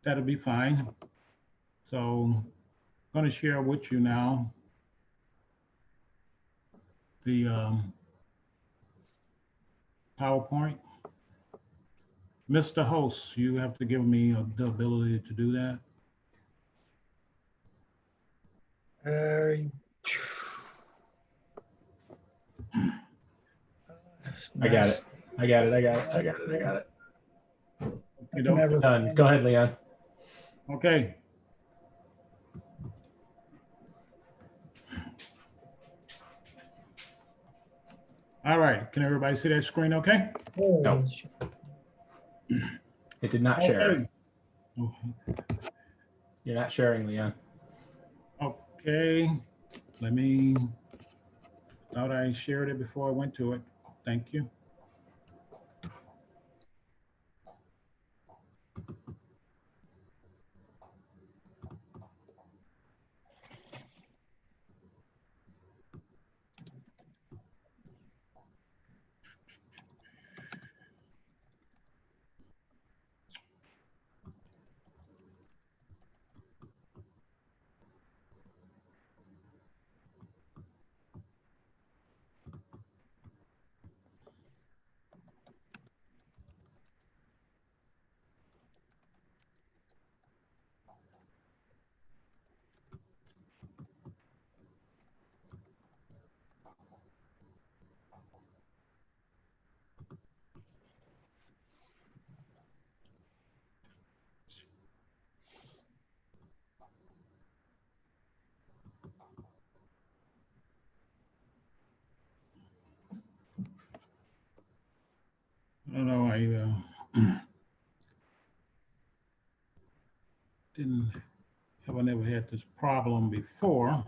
that'll be fine. So I'm going to share with you now the PowerPoint. Mr. Host, you have to give me the ability to do that. I got it. I got it. Done. Go ahead, Leon. Okay. All right. Can everybody see that screen okay? No. It did not share. You're not sharing, Leon. Okay. Let me, thought I shared it before I went to it. Thank you. I don't know, I haven't ever had this problem before.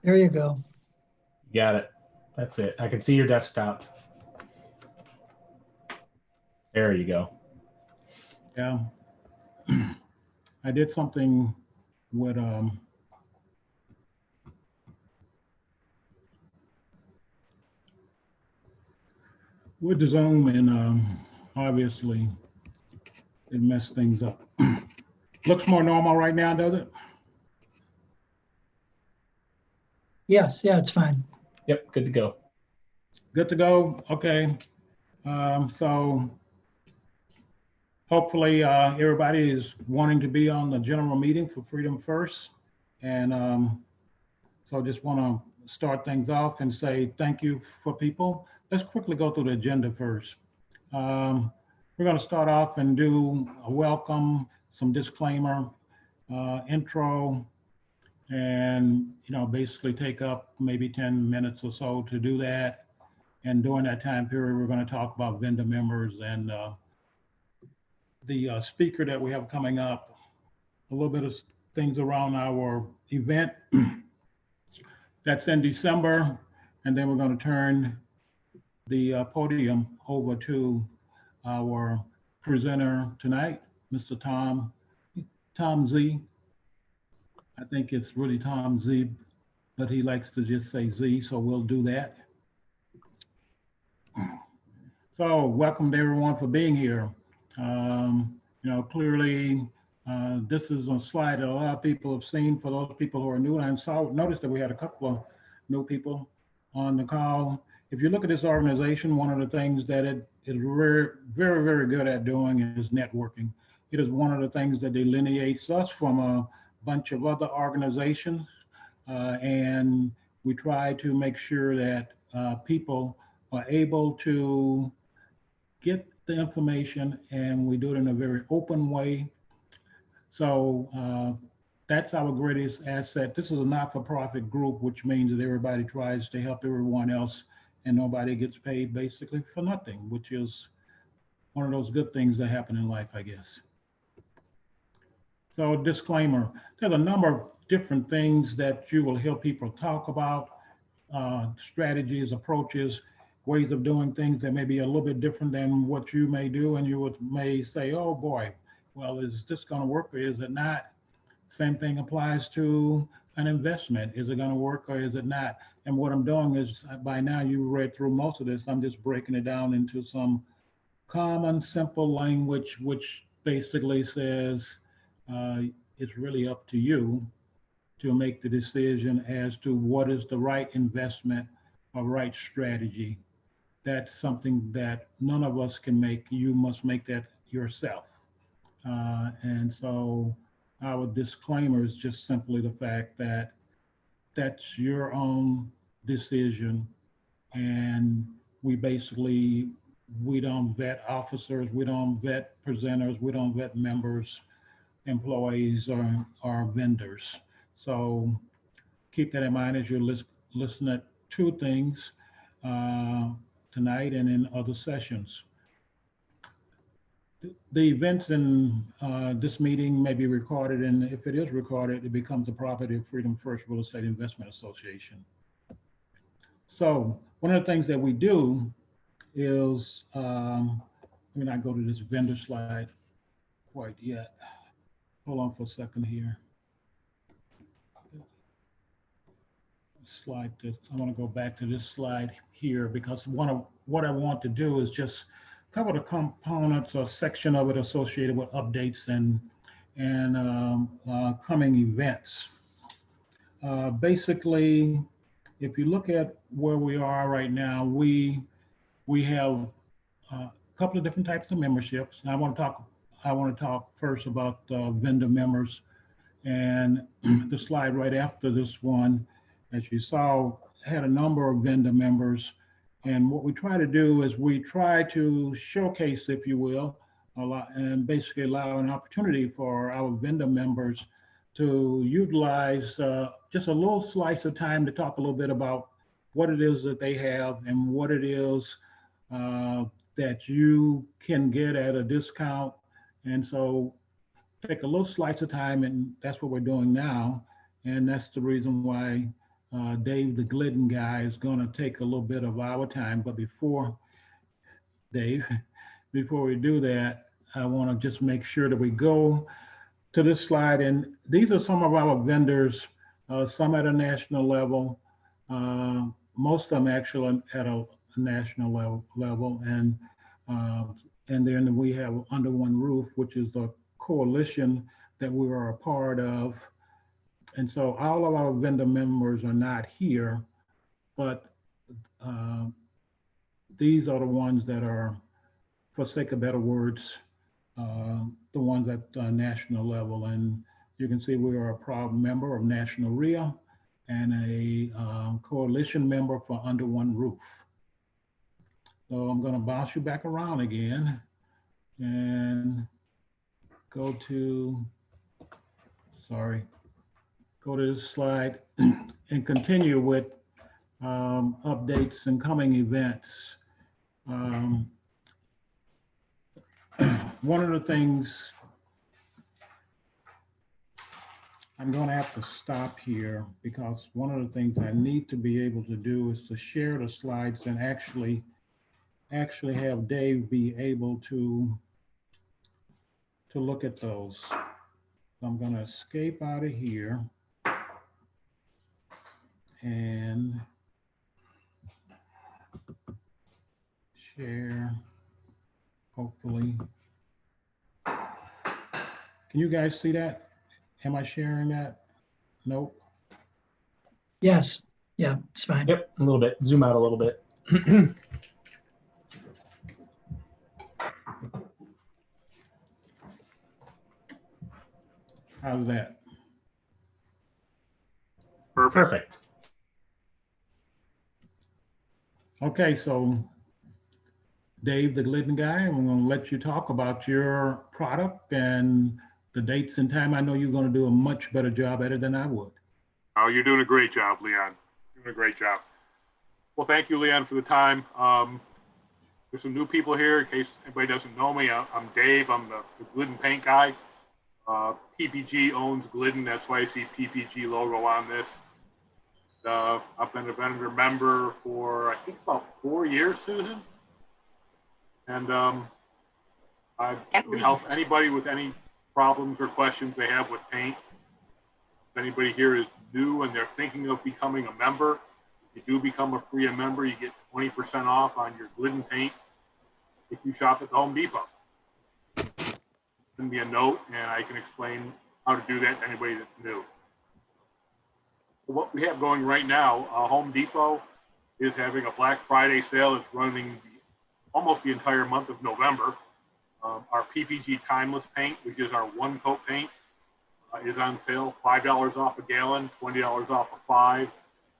There you go. Got it. That's it. I can see your desktop. There you go. Yeah. I did something with the Zoom, and obviously it messed things up. Looks more normal right now, does it? Yes, yeah, it's fine. Yep, good to go. Good to go. Okay. So hopefully everybody is wanting to be on the general meeting for Freedom First. And so I just want to start things off and say thank you for people. Let's quickly go through the agenda first. We're going to start off and do a welcome, some disclaimer, intro, and basically take up maybe 10 minutes or so to do that. And during that time period, we're going to talk about vendor members and the speaker that we have coming up, a little bit of things around our event that's in December. And then we're going to turn the podium over to our presenter tonight, Mr. Tom Z. I think it's really Tom Z, but he likes to just say Z, so we'll do that. So welcome to everyone for being here. Clearly, this is a slide that a lot of people have seen. For those people who are new, and noticed that we had a couple of new people on the call. If you look at this organization, one of the things that it is very, very, very good at doing is networking. It is one of the things that delineates us from a bunch of other organizations. And we try to make sure that people are able to get the information, and we do it in a very open way. So that's our greatest asset. This is a not-for-profit group, which means that everybody tries to help everyone else, and nobody gets paid basically for nothing, which is one of those good things that happen in life, I guess. So disclaimer, there's a number of different things that you will hear people talk about, strategies, approaches, ways of doing things that may be a little bit different than what you may do, and may say, oh boy, well, is this going to work or is it not? Same thing applies to an investment. Is it going to work or is it not? And what I'm doing is, by now you read through most of this, I'm just breaking it down into some common, simple language, which basically says it's really up to you to make the decision as to what is the right investment or right strategy. That's something that none of us can make. You must make that yourself. And so our disclaimer is just simply the fact that that's your own decision. And we don't vet officers, we don't vet presenters, we don't vet members, employees, or vendors. So keep that in mind as you're listening to things tonight and in other sessions. The events in this meeting may be recorded, and if it is recorded, it becomes the property of Freedom First Real Estate Investment Association. So one of the things that we do is, let me not go to this vendor slide quite yet. Hold on for a second here. Slide this. I want to go back to this slide here because what I want to do is just cover the components or section of it associated with updates and coming events. Basically, if you look at where we are right now, we have a couple of different types of memberships. And I want to talk first about vendor members, and the slide right after this one, as you saw, had a number of vendor members. And what we try to do is we try to showcase, if you will, and basically allow an opportunity for our vendor members to utilize just a little slice of time to talk a little bit about what it is that they have and what it is that you can get at a discount. And so take a little slice of time, and that's what we're doing now. And that's the reason why Dave, the Glidden guy, is going to take a little bit of our time. But before we do that, I want to just make sure that we go to this slide. And these are some of our vendors, some at a national level, most of them actually at a national level. And then we have Under One Roof, which is the coalition that we are a part of. And so all of our vendor members are not here, but these are the ones that are, for sake of better words, the ones at the national level. And you can see we are a proud member of National REIA and a coalition member for Under One Roof. So I'm going to bounce you back around again and go to this slide and continue with updates and coming events. One of the things, I'm going to have to stop here because one of the things I need to be able to do is to share the slides and actually have Dave be able to look at those. So I'm going to escape out of here and share, hopefully. Can you guys see that? Am I sharing that? Nope. Yes. Yeah, it's fine. Yep, a little bit. Zoom out a little bit. How's that? Perfect. Okay, so Dave, the Glidden guy, I'm going to let you talk about your product and the dates and time. I know you're going to do a much better job at it than I would. Oh, you're doing a great job, Leon. Doing a great job. Well, thank you, Leon, for the time. There's some new people here. In case anybody doesn't know me, I'm Dave. I'm the Glidden paint guy. PPG owns Glidden. That's why I see PPG logo on this. I've been a vendor member for, I think, about 4 years, Susan. And I can help anybody with any problems or questions they have with paint. If anybody here is new and they're thinking of becoming a member, if you do become a FREIA member, you get 20% off on your Glidden paint if you shop at the Home Depot. Send me a note and I can explain how to do that to anybody that's new. So what we have going right now, Home Depot is having a Black Friday sale. It's running almost the entire month of November. Our PPG Timeless paint, which is our one coat paint, is on sale, $5 off a gallon, $20 off a 5.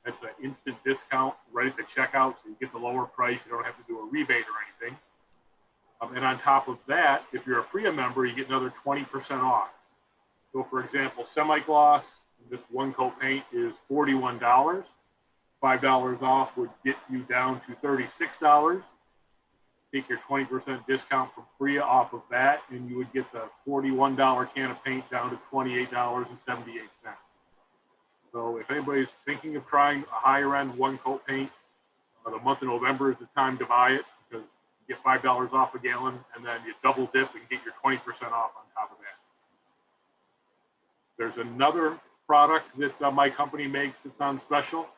That's an instant discount right at the checkout, so you get the lower price. You don't have to do a rebate or anything. And on top of that, if you're a FREIA member, you get another 20% off. So for example, semi-gloss, this one coat paint is $41. $5 off would get you down to $36. Take your 20% discount from FREIA off of that, and you would get the $41 can of paint down to $28.78. So if anybody's thinking of trying a higher end one coat paint, the month of November is the time to buy it, because you get $5 off a gallon, and then you double dip and get your 20% off on top of that. There's another product that my company makes that's on special.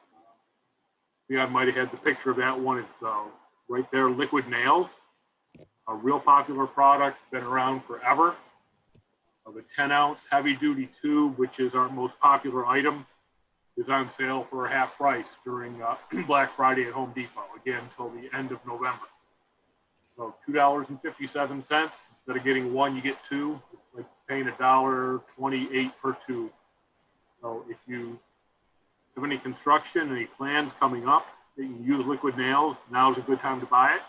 I might have had the picture of that one. It's right there, liquid nails, a real popular product, been around forever. The 10-ounce heavy-duty tube, which is our most popular item, is on sale for half price during Black Friday at Home Depot, again, until the end of November. So $2.57. Instead of getting one, you get two. It's like paying $1.28 per tube. So if you have any construction, any plans coming up that you use liquid nails, now is a good time to buy it.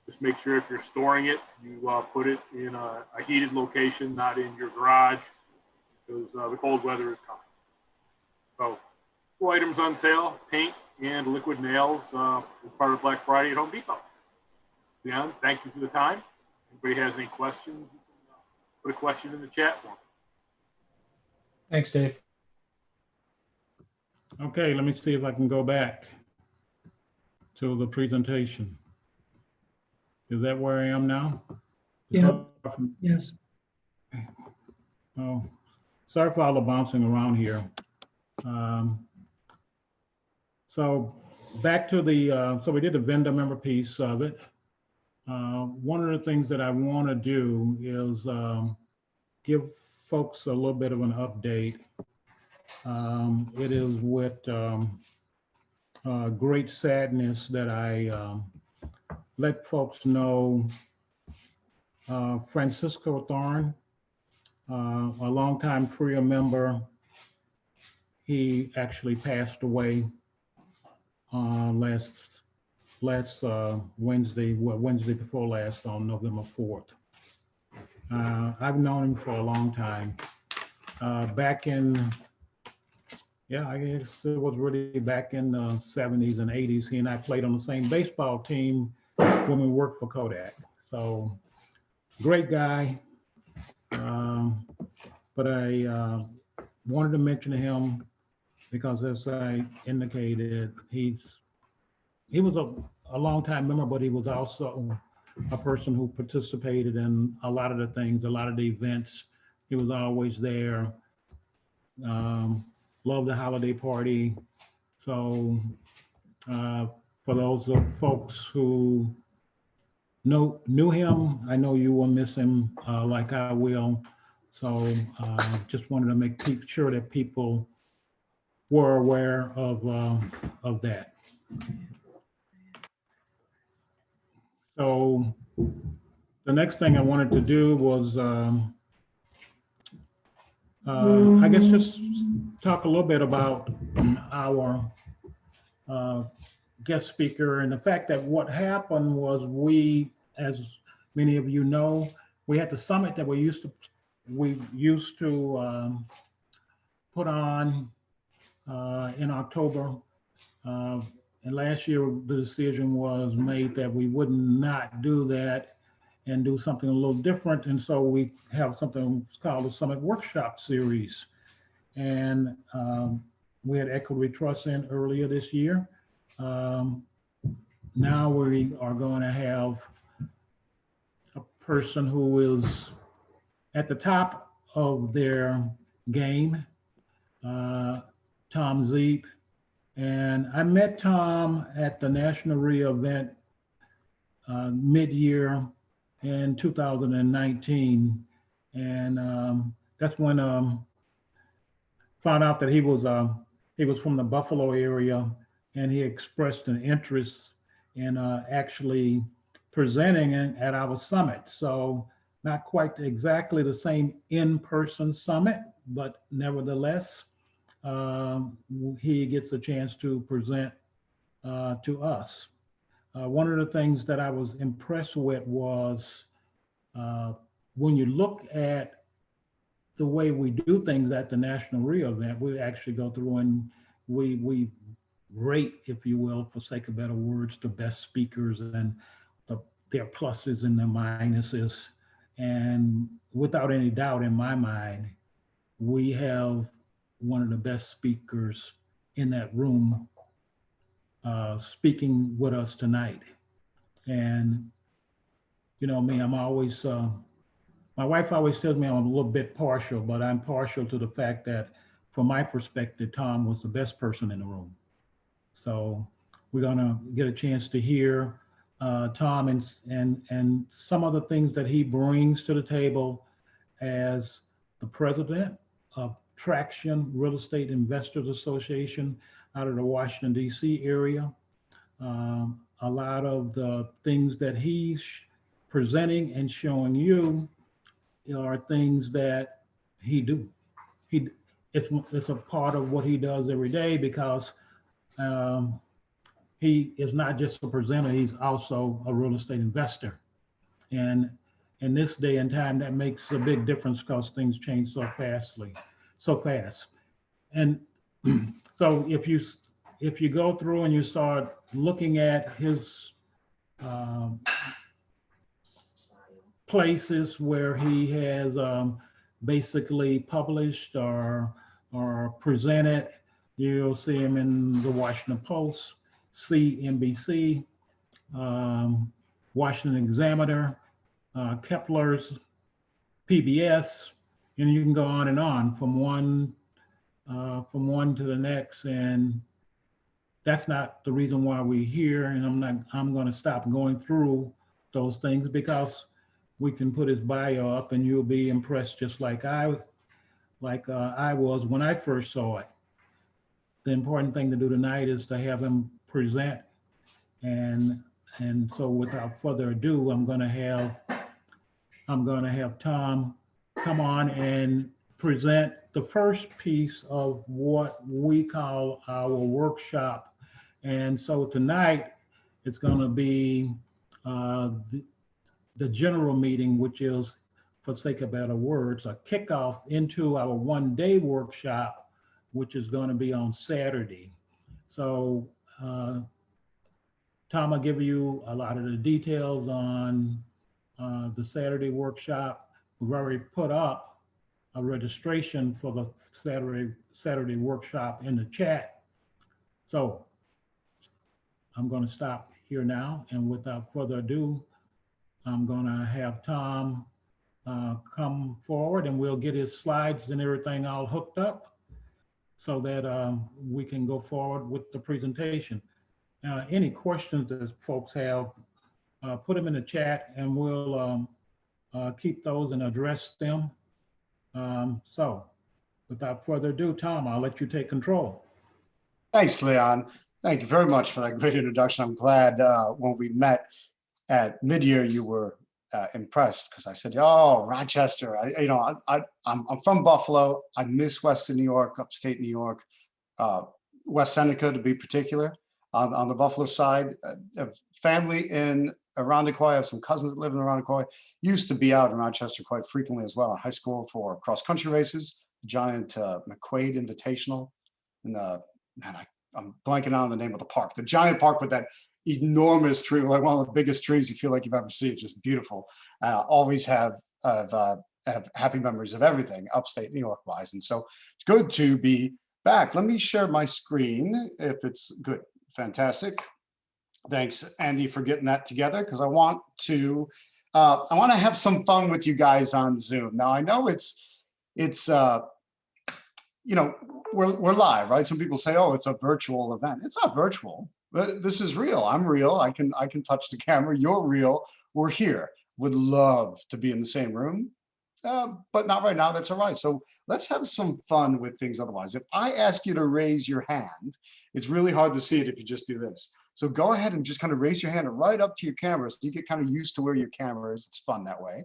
Just make sure if you're storing it, you put it in a heated location, not in your garage, because the cold weather is coming. So 2 items on sale, paint and liquid nails, as part of Black Friday at Home Depot. Leon, thank you for the time. If anybody has any questions, you can put a question in the chat for me. Thanks, Dave. Okay, let me see if I can go back to the presentation. Is that where I am now? Yeah. Yes. Oh, sorry for all the bouncing around here. So back to the, so we did the vendor member piece of it. One of the things that I want to do is give folks a little bit of an update. It is with great sadness that I let folks know Francisco Thorne, a longtime FREIA member, he actually passed away last Wednesday, Wednesday before last, on November 4th. I've known him for a long time. Back in, yeah, I guess it was really back in the 70s and 80s. He and I played on the same baseball team when we worked for Kodak. So great guy. But I wanted to mention him because, as I indicated, he was a long-time member, but he was also a person who participated in a lot of the things, a lot of the events. He was always there. Loved the holiday party. So for those folks who knew him, I know you will miss him like I will. So just wanted to make sure that people were aware of that. So the next thing I wanted to do was, I guess, just talk a little bit about our guest speaker and the fact that what happened was we, as many of you know, we had the summit that we used to put on in October. And last year, the decision was made that we would not do that and do something a little different. And so we have something called the Summit Workshop Series. And we had Equity Trust in earlier this year. Now we are going to have a person who is at the top of their game, Tom Zeeb. And I met Tom at the National REIA event mid-year in 2019. And that's when found out that he was from the Buffalo area, and he expressed an interest in actually presenting at our summit. So not quite exactly the same in-person summit, but nevertheless, he gets a chance to present to us. One of the things that I was impressed with was when you look at the way we do things at the National REIA event, we actually go through and we rate, if you will, for sake of better words, the best speakers and their pluses and their minuses. And without any doubt in my mind, we have one of the best speakers in that room speaking with us tonight. And you know me, I'm always, my wife always tells me I'm a little bit partial, but I'm partial to the fact that from my perspective, Tom was the best person in the room. So we're gonna get a chance to hear Tom and some of the things that he brings to the table as the president of Traction Real Estate Investors Association out of the Washington, D.C. area. A lot of the things that he's presenting and showing you are things that he do. It's a part of what he does every day, because he is not just a presenter, he's also a real estate investor. And in this day and time, that makes a big difference because things change so fast. And so if you go through and you start looking at his places where he has basically published or presented, you'll see him in the Washington Post, CNBC, Washington Examiner, Kepler's, PBS, and you can go on and on from one to the next. And that's not the reason why we're here. And I'm going to stop going through those things, because we can put his bio up and you'll be impressed just like I was when I first saw it. The important thing to do tonight is to have him present. And so without further ado, I'm going to have Tom come on and present the first piece of what we call our workshop. And so tonight it's going to be the general meeting, which is, for sake of better words, a kickoff into our one-day workshop, which is going to be on Saturday. So Tom will give you a lot of the details on the Saturday workshop. We've already put up a registration for the Saturday workshop in the chat. So I'm going to stop here now, and without further ado, I'm going to have Tom come forward, and we'll get his slides and everything all hooked up so that we can go forward with the presentation. Any questions that folks have, put them in the chat, and we'll keep those and address them. So without further ado, Tom, I'll let you take control. Thanks, Leon. Thank you very much for that great introduction. I'm glad when we met at mid-year, you were impressed, because I said, "Oh, Rochester." I'm from Buffalo. I miss Western New York, upstate New York, West Seneca to be particular. On the Buffalo side, family in Irondequoit. I have some cousins that live in Irondequoit. Used to be out in Rochester quite frequently as well in high school for cross-country races, giant McQuaid Invitational. And I'm blanking on the name of the park. The giant park with that enormous tree, like one of the biggest trees you feel like you've ever seen. It's just beautiful. Always have happy memories of everything upstate New York wise. And so it's good to be back. Let me share my screen if it's good. Fantastic. Thanks, Andy, for getting that together, because I want to have some fun with you guys on Zoom. Now I know it's you know, we're live, right? Some people say, oh, it's a virtual event. It's not virtual. This is real. I'm real. I can touch the camera. You're real. We're here. Would love to be in the same room, but not right now. That's all right. So let's have some fun with things otherwise. If I ask you to raise your hand, it's really hard to see it if you just do this. So go ahead and just kind of raise your hand right up to your camera so you get kind of used to where your camera is. It's fun that way.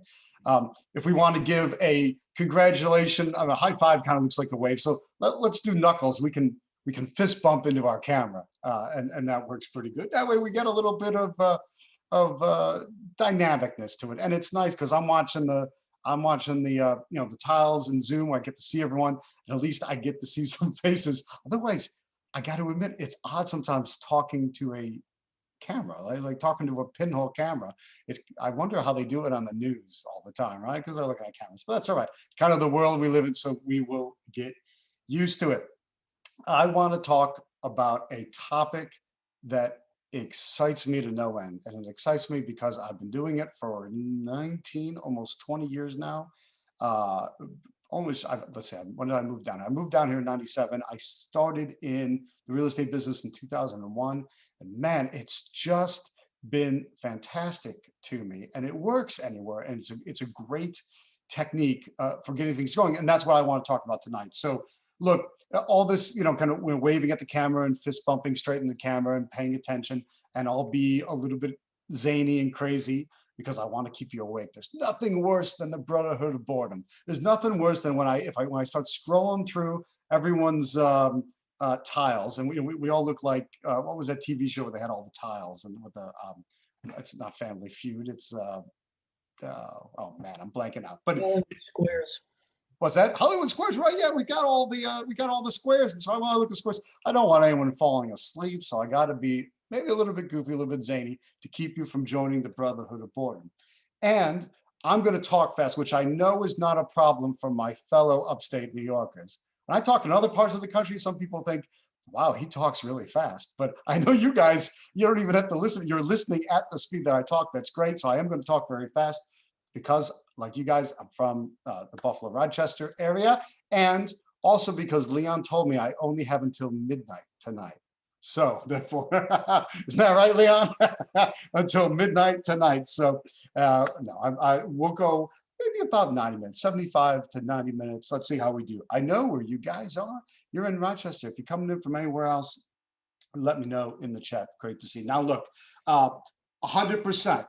If we want to give a congratulations, a high five kind of looks like a wave. So let's do knuckles. We can fist bump into our camera, and that works pretty good. That way we get a little bit of dynamicness to it, and it's nice because I'm watching the you know, the tiles in Zoom. I get to see everyone, and at least I get to see some faces. Otherwise, I got to admit, it's odd sometimes talking to a camera, like talking to a pinhole camera. I wonder how they do it on the news all the time, right? Because they're looking at cameras, but that's all right. It's kind of the world we live in, so we will get used to it. I want to talk about a topic that excites me to no end, and it excites me because I've been doing it for 19, almost 20 years now. Let's say, when did I move down? I moved down here in 97. I started in the real estate business in 2001. And man, it's just been fantastic to me. And it works anywhere. And it's a great technique for getting things going. And that's what I want to talk about tonight. So look, all this, you know, kind of waving at the camera and fist bumping straight in the camera and paying attention. And I'll be a little bit zany and crazy because I want to keep you awake. There's nothing worse than the brotherhood of boredom. There's nothing worse than when I start scrolling through everyone's tiles, and we all look like what was that TV show where they had all the tiles and with the it's not Family Feud. It's oh man, I'm blanking out. But Squares. what's that? Hollywood Squares, right? Yeah, we got all the squares, and so I want to look at squares. I don't want anyone falling asleep, so I got to be maybe a little bit goofy, a little bit zany to keep you from joining the brotherhood of boredom. And I'm going to talk fast, which I know is not a problem for my fellow upstate New Yorkers. When I talk in other parts of the country, some people think, wow, he talks really fast. But I know you guys, you don't even have to listen. You're listening at the speed that I talk. That's great. So I am going to talk very fast because, like you guys, I'm from the Buffalo, Rochester area. And also because Leon told me I only have until midnight tonight. So therefore, isn't that right, Leon? Until midnight tonight. So no, I will go maybe about 90 minutes, 75 to 90 minutes. Let's see how we do. I know where you guys are. You're in Rochester. If you're coming in from anywhere else, let me know in the chat. Great to see. Now look, 100%.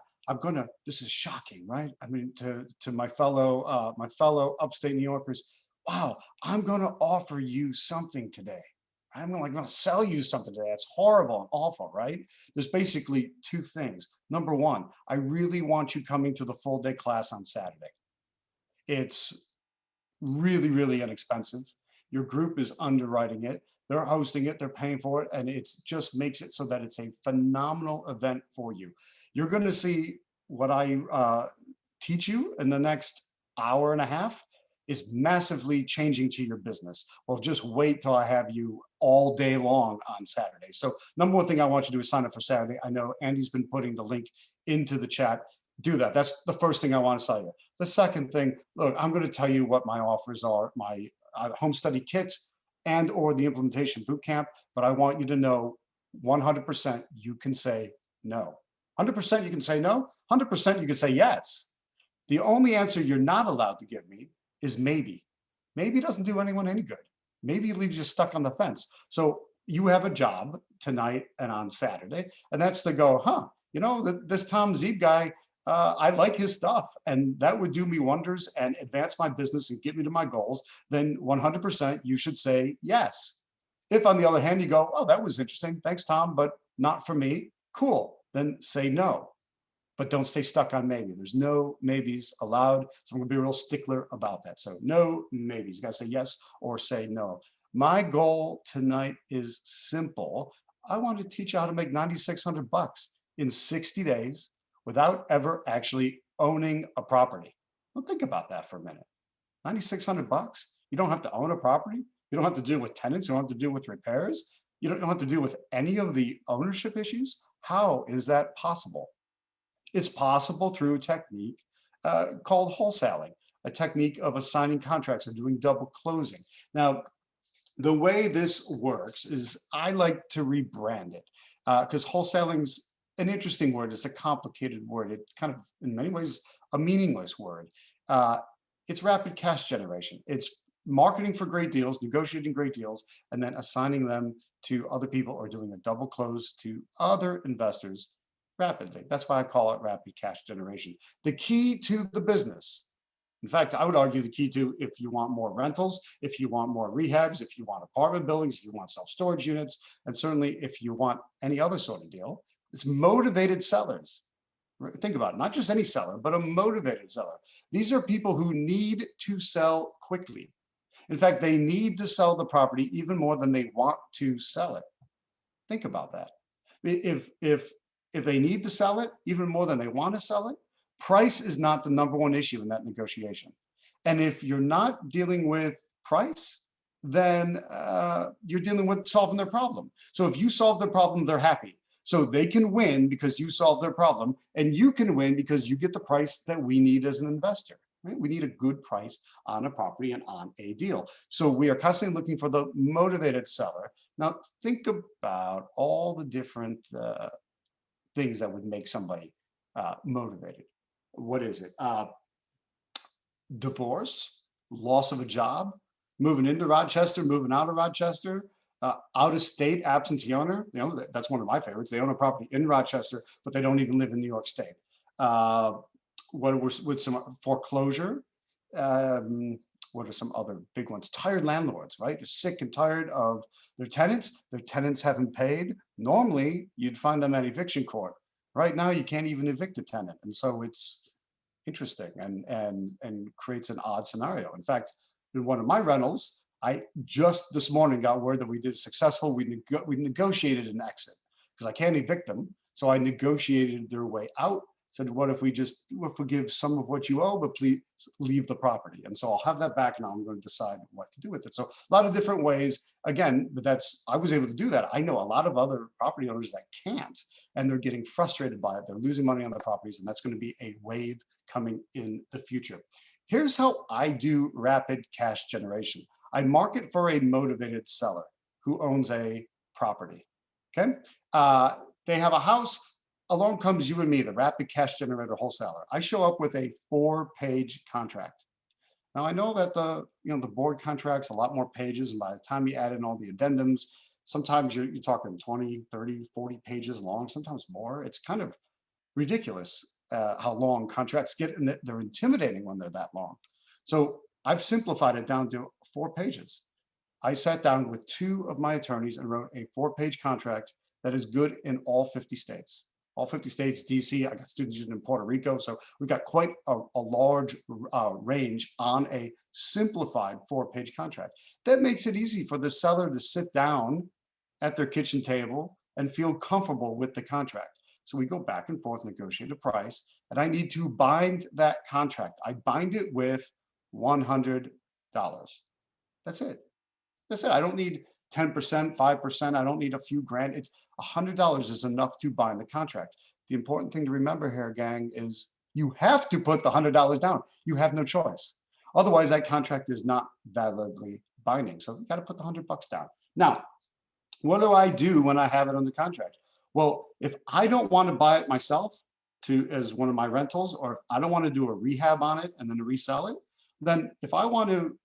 This is shocking, right? I mean, to my fellow upstate New Yorkers, wow, I'm gonna offer you something today. I'm gonna sell you something today. It's horrible and awful, right? There's basically two things. Number one, I really want you coming to the full day class on Saturday. It's really, really inexpensive. Your group is underwriting it. They're hosting it, they're paying for it, and it just makes it so that it's a phenomenal event for you. You're gonna see what I teach you in the next hour and a half is massively changing to your business. Well, just wait till I have you all day long on Saturday. So number one thing I want you to do is sign up for Saturday. I know Andy's been putting the link into the chat. Do that. That's the first thing I want to tell you. The second thing, look, I'm going to tell you what my offers are, my home study kit and or the implementation bootcamp, but I want you to know 100% you can say no. 100% you can say no, 100% you can say yes. The only answer you're not allowed to give me is maybe. Maybe doesn't do anyone any good. Maybe it leaves you stuck on the fence. So you have a job tonight and on Saturday, and that's to go, you know, this Tom Zeeb guy, I like his stuff, and that would do me wonders and advance my business and get me to my goals. Then 100% you should say yes. If on the other hand you go, oh, that was interesting, thanks Tom, but not for me, cool, then say no. But don't stay stuck on maybe. There's no maybes allowed. So I'm gonna be a real stickler about that. So no maybes. You gotta say yes or say no. My goal tonight is simple. I want to teach you how to make $9,600 in 60 days without ever actually owning a property. Well, think about that for a minute. $9,600. You don't have to own a property. You don't have to deal with tenants. You don't have to deal with repairs. You don't have to deal with any of the ownership issues. How is that possible? It's possible through a technique called wholesaling, a technique of assigning contracts or doing double closing. Now, the way this works is I like to rebrand it because wholesaling's an interesting word. It's a complicated word. It kind of, in many ways, a meaningless word. It's rapid cash generation. It's marketing for great deals, negotiating great deals, and then assigning them to other people or doing a double close to other investors rapidly. That's why I call it rapid cash generation. The key to the business, in fact, I would argue the key to, if you want more rentals, if you want more rehabs, if you want apartment buildings, if you want self-storage units, and certainly if you want any other sort of deal, it's motivated sellers. Think about it, not just any seller, but a motivated seller. These are people who need to sell quickly. In fact, they need to sell the property even more than they want to sell it. Think about that. If they need to sell it even more than they want to sell it, price is not the #1 issue in that negotiation. And if you're not dealing with price, then you're dealing with solving their problem. So if you solve their problem, they're happy. So they can win because you solve their problem, and you can win because you get the price that we need as an investor. Right? We need a good price on a property and on a deal. So we are constantly looking for the motivated seller. Now think about all the different things that would make somebody motivated. What is it? Divorce, loss of a job, moving into Rochester, moving out of Rochester, out of state absentee owner. You know, that's one of my favorites. They own a property in Rochester, but they don't even live in New York State. What was with some foreclosure? What are some other big ones? Tired landlords, right? They're sick and tired of their tenants. Their tenants haven't paid. Normally, you'd find them at eviction court. Right now, you can't even evict a tenant, and so it's interesting and creates an odd scenario. In fact, in one of my rentals, I just this morning got word that we did successful. We negotiated an exit because I can't evict them, so I negotiated their way out. Said, what if we give some of what you owe, but please leave the property? And so I'll have that back, and I'm going to decide what to do with it. So a lot of different ways. Again, but I was able to do that. I know a lot of other property owners that can't, and they're getting frustrated by it. They're losing money on their properties, and that's going to be a wave coming in the future. Here's how I do rapid cash generation. I market for a motivated seller who owns a property. Okay, they have a house. Along comes you and me, the rapid cash generator wholesaler. I show up with a 4-page contract. Now I know that the board contract's a lot more pages, and by the time you add in all the addendums, sometimes you're talking 20, 30, 40 pages long, sometimes more. It's kind of ridiculous how long contracts get, and they're intimidating when they're that long. So I've simplified it down to 4 pages. I sat down with 2 of my attorneys and wrote a 4-page contract that is good in all 50 states. All 50 states, DC, I got students in Puerto Rico. So we've got quite a large range on a simplified 4-page contract. That makes it easy for the seller to sit down at their kitchen table and feel comfortable with the contract. So we go back and forth, negotiate a price, and I need to bind that contract. I bind it with $100. That's it. That's it. I don't need 10%, 5%. I don't need a few grand. It's $100 is enough to bind the contract. The important thing to remember here, gang, is you have to put the $100 down. You have no choice. Otherwise, that contract is not validly binding. So you got to put the $100 down. Now, what do I do when I have it under contract? Well, if I don't want to buy it myself as one of my rentals, or if I don't want to do a rehab on it and then resell it, then if I want to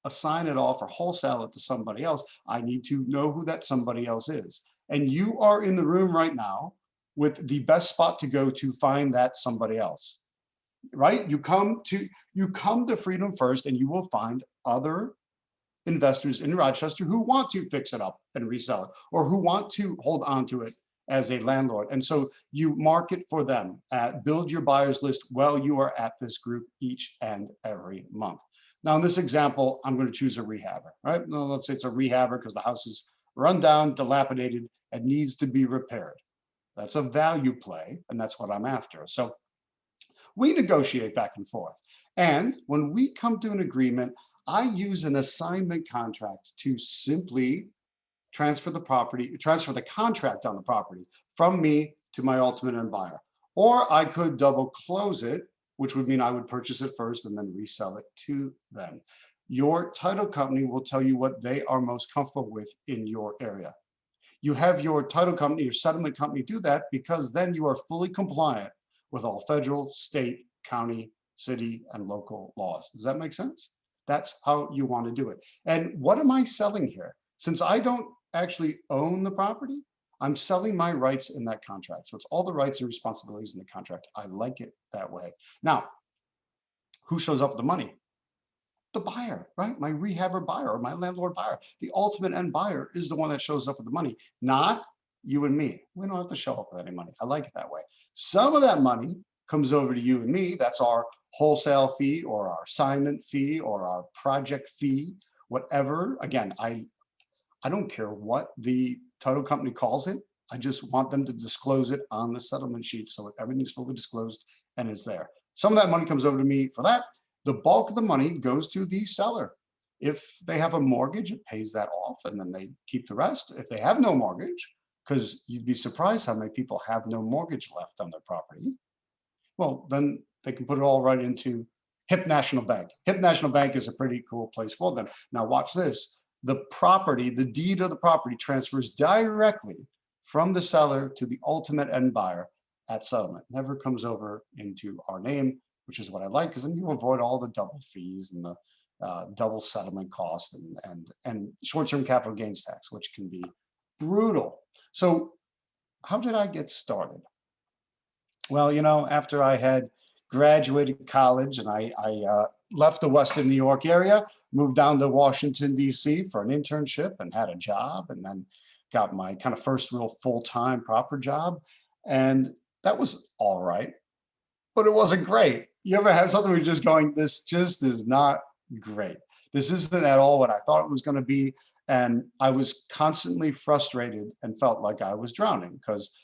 assign it off or wholesale it to somebody else, I need to know who that somebody else is. And you are in the room right now with the best spot to go to find that somebody else, right? You come to Freedom First, and you will find other investors in Rochester who want to fix it up and resell it, or who want to hold on to it as a landlord. And so you market for them, build your buyers list while you are at this group each and every month. Now, in this example, I'm going to choose a rehabber, right? Now, let's say it's a rehabber because the house is run down, dilapidated, and needs to be repaired. That's a value play, and that's what I'm after. So we negotiate back and forth. And when we come to an agreement, I use an assignment contract to simply transfer the contract on the property from me to my ultimate end buyer. Or I could double close it, which would mean I would purchase it first and then resell it to them. Your title company will tell you what they are most comfortable with in your area. You have your title company, your settlement company do that because then you are fully compliant with all federal, state, county, city, and local laws. Does that make sense? That's how you want to do it. And what am I selling here? Since I don't actually own the property, I'm selling my rights in that contract. So it's all the rights and responsibilities in the contract. I like it that way. Now, who shows up with the money? The buyer, right? My rehabber buyer or my landlord buyer. The ultimate end buyer is the one that shows up with the money, not you and me. We don't have to show up with any money. I like it that way. Some of that money comes over to you and me. That's our wholesale fee or our assignment fee or our project fee, whatever. Again, I don't care what the title company calls it. I just want them to disclose it on the settlement sheet so everything's fully disclosed and is there. Some of that money comes over to me for that. The bulk of the money goes to the seller. If they have a mortgage, it pays that off and then they keep the rest. If they have no mortgage, because you'd be surprised how many people have no mortgage left on their property, well, then they can put it all right into HIP National Bank. HIP National Bank is a pretty cool place for them. Now watch this. The property, the deed of the property transfers directly from the seller to the ultimate end buyer at settlement. Never comes over into our name, which is what I like, because then you avoid all the double fees and the double settlement cost and short-term capital gains tax, which can be brutal. So how did I get started? Well, you know, after I had graduated college and I left the Western New York area, moved down to Washington, D.C. for an internship and had a job, and then got my kind of first real full-time proper job. And that was all right, but it wasn't great. You ever have something where you're just going, this just is not great. This isn't at all what I thought it was going to be. And I was constantly frustrated and felt like I was drowning because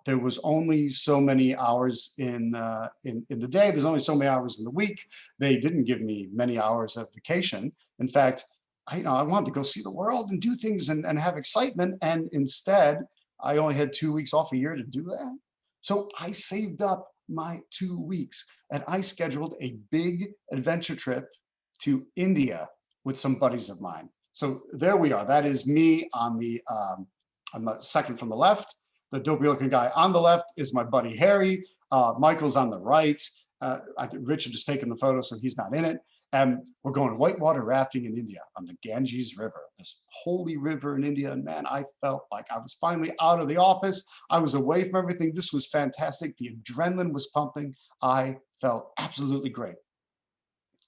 there was only so many hours in the day. There's only so many hours in the week. They didn't give me many hours of vacation. In fact, I wanted to go see the world and do things and have excitement. And instead, I only had 2 weeks off a year to do that. So I saved up my 2 weeks and I scheduled a big adventure trip to India with some buddies of mine. So there we are. That is me on the second from the left. The dopey looking guy on the left is my buddy Harry. Michael's on the right. I think Richard has taken the photo, so he's not in it. And we're going whitewater rafting in India on the Ganges River, this holy river in India. And man, I felt like I was finally out of the office. I was away from everything. This was fantastic. The adrenaline was pumping. I felt absolutely great.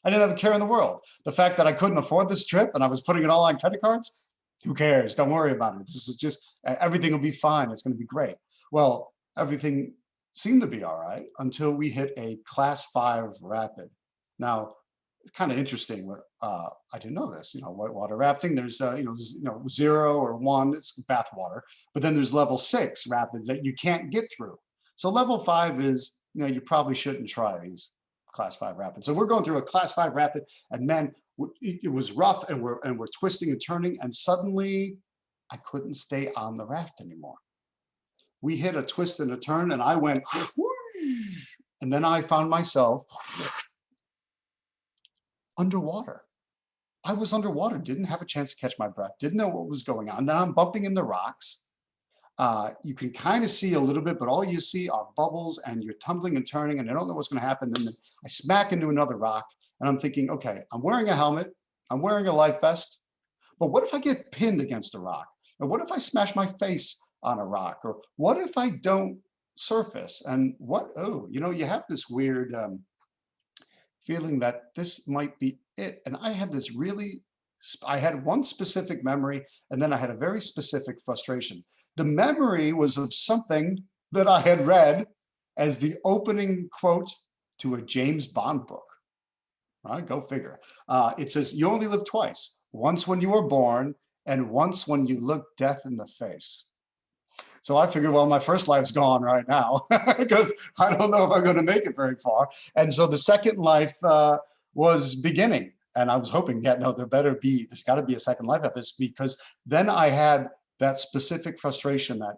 I didn't have a care in the world. The fact that I couldn't afford this trip and I was putting it all on credit cards, who cares? Don't worry about it. This is just, everything will be fine. It's going to be great. Well, everything seemed to be all right until we hit a class 5 rapid. Now, it's kind of interesting. I didn't know this. You know, whitewater rafting. There's 0 or 1. It's bath water. But then there's level 6 rapids that you can't get through. So level 5 is, you probably shouldn't try these class 5 rapids. So we're going through a class 5 rapid, and then it was rough, and we're twisting and turning, and suddenly I couldn't stay on the raft anymore. We hit a twist and a turn, and I went, and then I found myself underwater. I was underwater, didn't have a chance to catch my breath, didn't know what was going on. Now I'm bumping into rocks. You can kind of see a little bit, but all you see are bubbles, and you're tumbling and turning, and I don't know what's going to happen. Then I smack into another rock, and I'm thinking, okay, I'm wearing a helmet, I'm wearing a life vest, but what if I get pinned against a rock? Or what if I smash my face on a rock? Or what if I don't surface? And you have this weird feeling that this might be it. And I had this I had one specific memory, and then I had a very specific frustration. The memory was of something that I had read as the opening quote to a James Bond book. All right, go figure. It says, "You only live twice, once when you were born and once when you look death in the face." So I figured, well, my first life's gone right now because I don't know if I'm going to make it very far. And so the second life was beginning. And I was hoping, yeah, no, there's got to be a second life at this, because then I had that specific frustration that,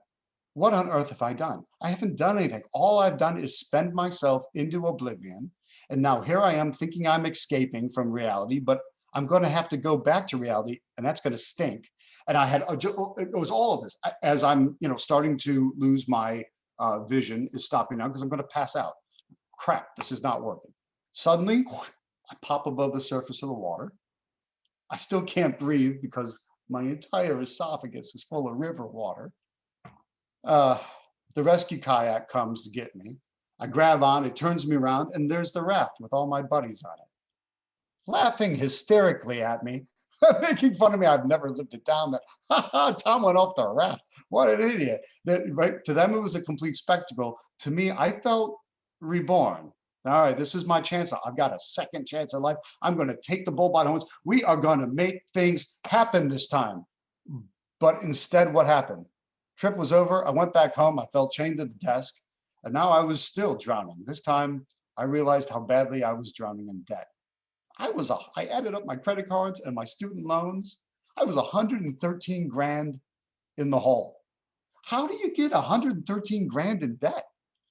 what on earth have I done? I haven't done anything. All I've done is spend myself into oblivion. And now here I am thinking I'm escaping from reality, but I'm going to have to go back to reality, and that's going to stink. And I had, it was all of this as I'm, starting to lose my vision is stopping now because I'm going to pass out. Crap, this is not working. Suddenly, I pop above the surface of the water. I still can't breathe because my entire esophagus is full of river water. The rescue kayak comes to get me. I grab on, it turns me around, and there's the raft with all my buddies on it, laughing hysterically at me, making fun of me. I've never lived it down. Tom went off the raft. What an idiot. Right? To them, it was a complete spectacle. To me, I felt reborn. All right, this is my chance. I've got a second chance at life. I'm going to take the bull by the horns. We are going to make things happen this time. But instead, what happened? Trip was over. I went back home. I felt chained to the desk. And now I was still drowning. This time, I realized how badly I was drowning in debt. I added up my credit cards and my student loans. I was 113 grand in the hole. How do you get 113 grand in debt?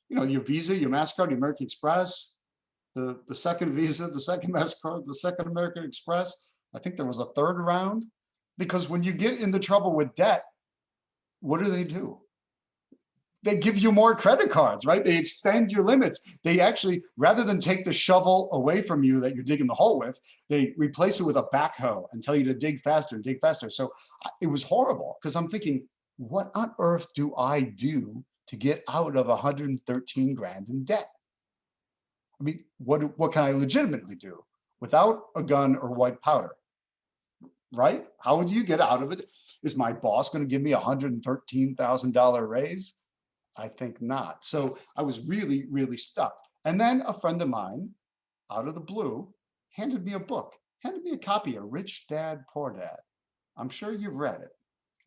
Your Visa, your MasterCard, your American Express, the second Visa, the second MasterCard, the second American Express. I think there was a third round. Because when you get into trouble with debt, what do? They give you more credit cards, right? They extend your limits. They actually, rather than take the shovel away from you that you're digging the hole with, they replace it with a backhoe and tell you to dig faster and dig faster. So it was horrible because I'm thinking, what on earth do I do to get out of 113 grand in debt? I mean, what can I legitimately do without a gun or white powder? Right? How would you get out of it? Is my boss going to give me a $113,000 raise? I think not. So I was really, really stuck. And then a friend of mine, out of the blue, handed me a book, handed me a copy of Rich Dad, Poor Dad. I'm sure you've read it.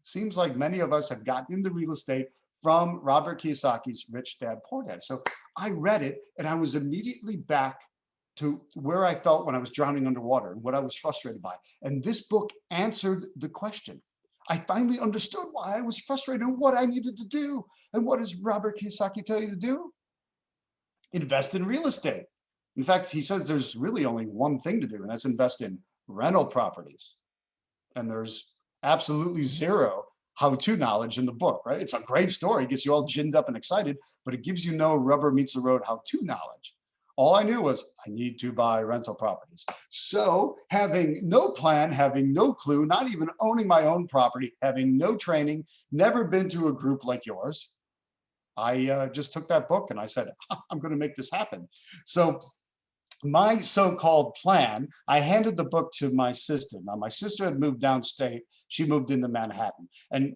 Seems like many of us have gotten into real estate from Robert Kiyosaki's Rich Dad, Poor Dad. So I read it, and I was immediately back to where I felt when I was drowning underwater and what I was frustrated by. And this book answered the question. I finally understood why I was frustrated and what I needed to do. And what does Robert Kiyosaki tell you to do? Invest in real estate. In fact, he says there's really only one thing to do, and that's invest in rental properties. And there's absolutely zero how-to knowledge in the book, right? It's a great story. It gets you all ginned up and excited, but it gives you no rubber meets the road how-to knowledge. All I knew was I need to buy rental properties. So having no plan, having no clue, not even owning my own property, having no training, never been to a group like yours, I just took that book and I said, I'm going to make this happen. So my so-called plan, I handed the book to my sister. Now, my sister had moved downstate. She moved into Manhattan. And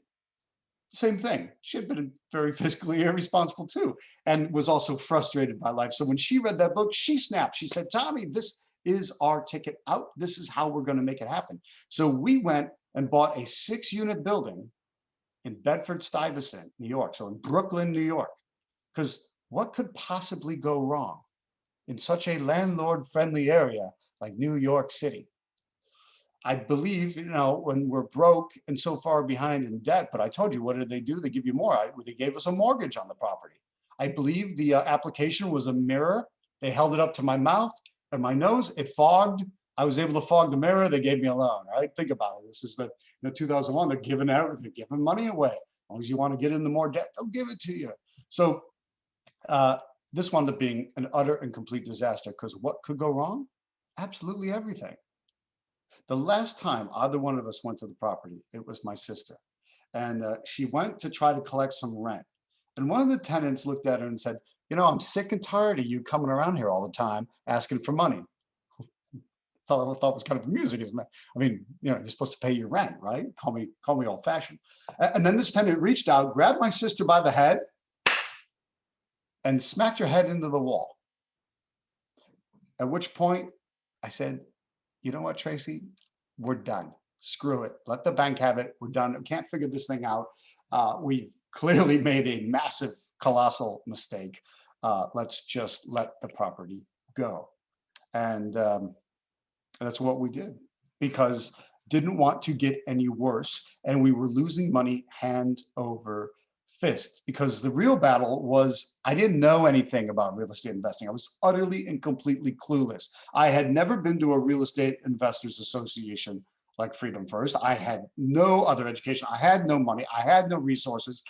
same thing. She had been very fiscally irresponsible too, and was also frustrated by life. So when she read that book, she snapped. She said, Tommy, this is our ticket out. This is how we're going to make it happen. So we went and bought a 6-unit building in Bedford-Stuyvesant, New York. So in Brooklyn, New York, because what could possibly go wrong in such a landlord-friendly area like New York City? I believe, when we're broke and so far behind in debt, but I told you, what did they do? They give you more. They gave us a mortgage on the property. I believe the application was a mirror. They held it up to my mouth and my nose. It fogged. I was able to fog the mirror. They gave me a loan. Right? Think about it. This is the 2001. They're giving money away. As long as you want to get into more debt, they'll give it to you. So this wound up being an utter and complete disaster, because what could go wrong? Absolutely everything. The last time either one of us went to the property, it was my sister. And she went to try to collect some rent. And one of the tenants looked at her and said, I'm sick and tired of you coming around here all the time asking for money. I thought it was kind of amusing, isn't it? I mean, you're supposed to pay your rent, right? Call me old fashioned. And then this tenant reached out, grabbed my sister by the head and smacked her head into the wall. At which point I said, you know what, Tracy, we're done. Screw it. Let the bank have it. We're done. We can't figure this thing out. We've clearly made a massive, colossal mistake. Let's just let the property go. And That's what we did, because didn't want to get any worse. And we were losing money hand over fist, because the real battle was I didn't know anything about real estate investing. I was utterly and completely clueless. I had never been to a real estate investors association like Freedom First. I had no other education. I had no money. I had no resources.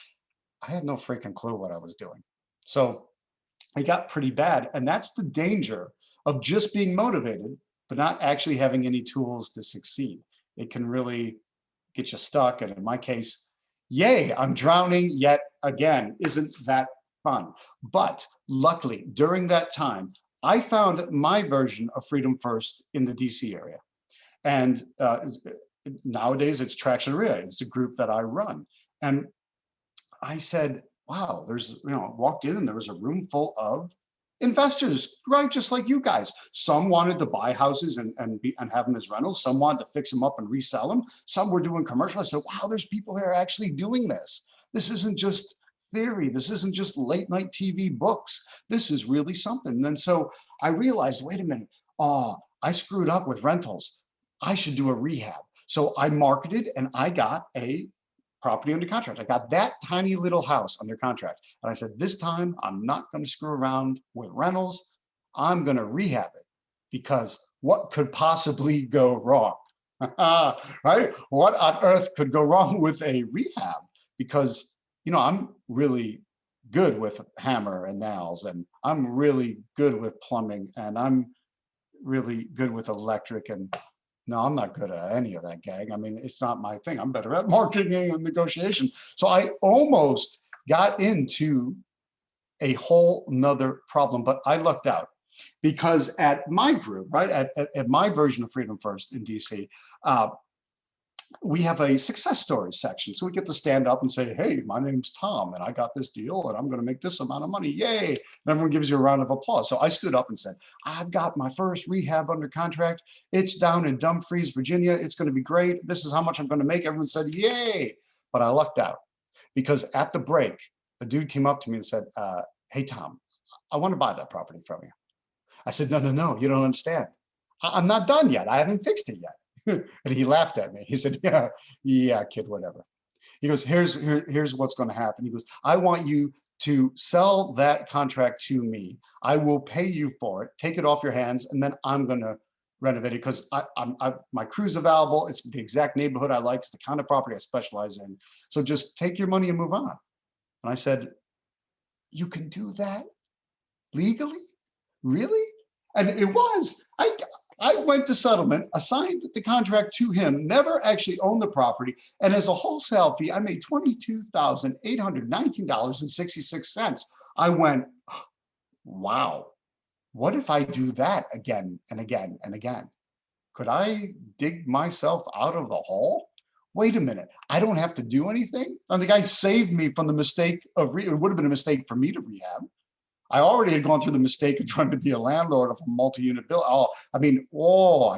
I had no freaking clue what I was doing. So it got pretty bad. And that's the danger of just being motivated, but not actually having any tools to succeed. It can really get you stuck. And in my case, yay, I'm drowning yet again. Isn't that fun? But luckily, during that time, I found my version of Freedom First in the DC area. And nowadays it's Traction REIA. It's a group that I run. And I said, wow, walked in and there was a room full of investors, right? Just like you guys. Some wanted to buy houses and have them as rentals. Some wanted to fix them up and resell them. Some were doing commercial. I said, wow, there's people here actually doing this. This isn't just theory. This isn't just late night TV books. This is really something. And so I realized, wait a minute, I screwed up with rentals. I should do a rehab. So I marketed and I got a property under contract. I got that tiny little house under contract. And I said, this time I'm not going to screw around with rentals. I'm going to rehab it, because what could possibly go wrong? Right? What on earth could go wrong with a rehab? Because, I'm really good with hammer and nails, and I'm really good with plumbing, and I'm really good with electric, and no, I'm not good at any of that, gang. I mean, it's not my thing. I'm better at marketing and negotiation. So I almost got into a whole nother problem, but I lucked out, because at my group, right, at my version of Freedom First in DC, we have a success stories section. So we get to stand up and say, hey, my name's Tom and I got this deal and I'm going to make this amount of money. Yay. And everyone gives you a round of applause. So I stood up and said, I've got my first rehab under contract. It's down in Dumfries, Virginia. It's going to be great. This is how much I'm going to make. Everyone said, yay. But I lucked out, because at the break, a dude came up to me and said, hey, Tom, I want to buy that property from you. I said, no, you don't understand. I'm not done yet. I haven't fixed it yet. And he laughed at me. He said, yeah, kid, whatever. He goes, here's what's going to happen. He goes, I want you to sell that contract to me. I will pay you for it, take it off your hands, and then I'm going to renovate it, because my crew's available. It's the exact neighborhood I like. It's the kind of property I specialize in. So just take your money and move on. And I said, you can do that legally? Really? And it was. I went to settlement, assigned the contract to him, never actually owned the property. And as a wholesale fee, I made $22,819.66. I went, wow, what if I do that again and again and again? Could I dig myself out of the hole? Wait a minute, I don't have to do anything? And the guy saved me from the mistake of, it would have been a mistake for me to rehab. I already had gone through the mistake of trying to be a landlord of a multi-unit building. I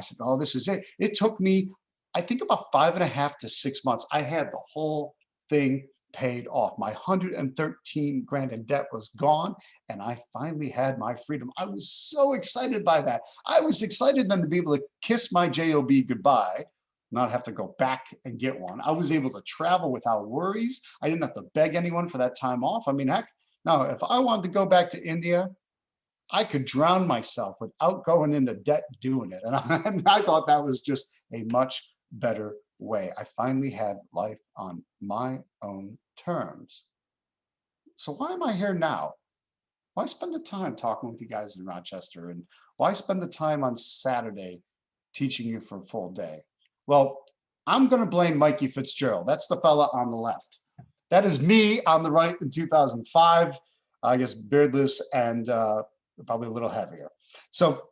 said, this is it. It took me, I think, about 5.5 to 6 months. I had the whole thing paid off. My 113 grand in debt was gone, and I finally had my freedom. I was so excited by that. I was excited then to be able to kiss my job goodbye, not have to go back and get one. I was able to travel without worries. I didn't have to beg anyone for that time off. I mean, heck, now, if I wanted to go back to India, I could drown myself without going into debt doing it. And I thought that was just a much better way. I finally had life on my own terms. So why am I here now? Why spend the time talking with you guys in Rochester? And why spend the time on Saturday teaching you for a full day? Well, I'm going to blame Mikey Fitzgerald. That's the fella on the left. That is me on the right in 2005, I guess beardless and probably a little heavier. So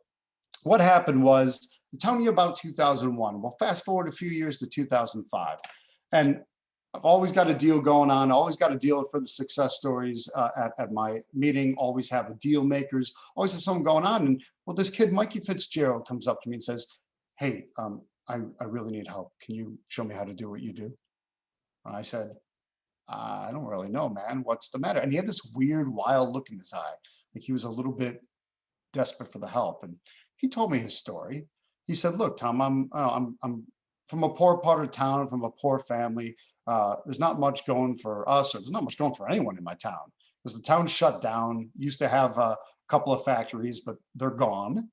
what happened was, telling you about 2001. Well, fast forward a few years to 2005. And I've always got a deal going on, always got a deal for the success stories at my meeting, always have the deal makers, always have something going on. And well, this kid, Mikey Fitzgerald, comes up to me and says, hey, I really need help. Can you show me how to do what you do? And I said, I don't really know, man. What's the matter? And he had this weird, wild look in his eye, like he was a little bit desperate for the help. And he told me his story. He said, look, Tom, I'm from a poor part of town, from a poor family. There's not much going for us, or there's not much going for anyone in my town, because the town shut down. Used to have a couple of factories, but they're gone.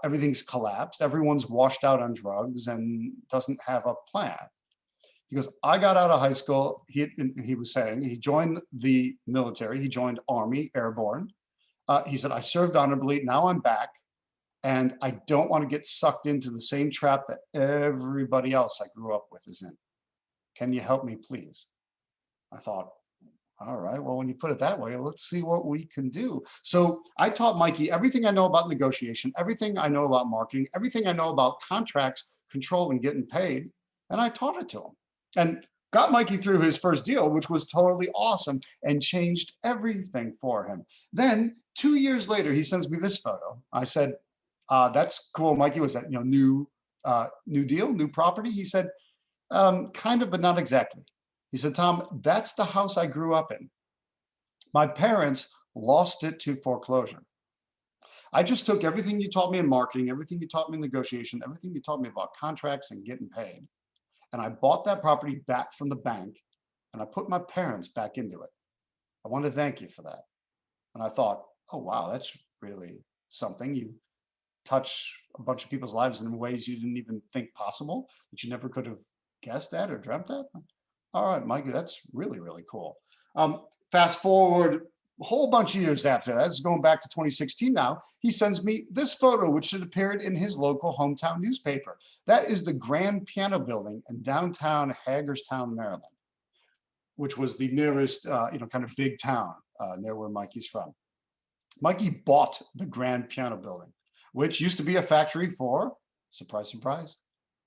Everything's collapsed. Everyone's washed out on drugs and doesn't have a plan. He goes, I got out of high school. He was saying he joined the military. He joined Army Airborne. He said, I served honorably. Now I'm back. And I don't want to get sucked into the same trap that everybody else I grew up with is in. Can you help me, please? I thought, all right, well, when you put it that way, let's see what we can do. So I taught Mikey everything I know about negotiation, everything I know about marketing, everything I know about contracts, control, and getting paid. And I taught it to him and got Mikey through his first deal, which was totally awesome and changed everything for him. Then 2 years later, he sends me this photo. I said, that's cool, Mikey. Was that, new deal, new property? He said, kind of, but not exactly. He said, Tom, that's the house I grew up in. My parents lost it to foreclosure. I just took everything you taught me in marketing, everything you taught me in negotiation, everything you taught me about contracts and getting paid. And I bought that property back from the bank and I put my parents back into it. I want to thank you for that. And I thought, oh, wow, that's really something. You touch a bunch of people's lives in ways you didn't even think possible, that you never could have guessed at or dreamt at. All right, Mikey, that's really, really cool. Fast forward a whole bunch of years after that, it's going back to 2016 now, he sends me this photo, which had appeared in his local hometown newspaper. That is the Grand Piano Building in downtown Hagerstown, Maryland, which was the nearest, kind of big town near where Mikey's from. Mikey bought the Grand Piano Building, which used to be a factory for, surprise, surprise,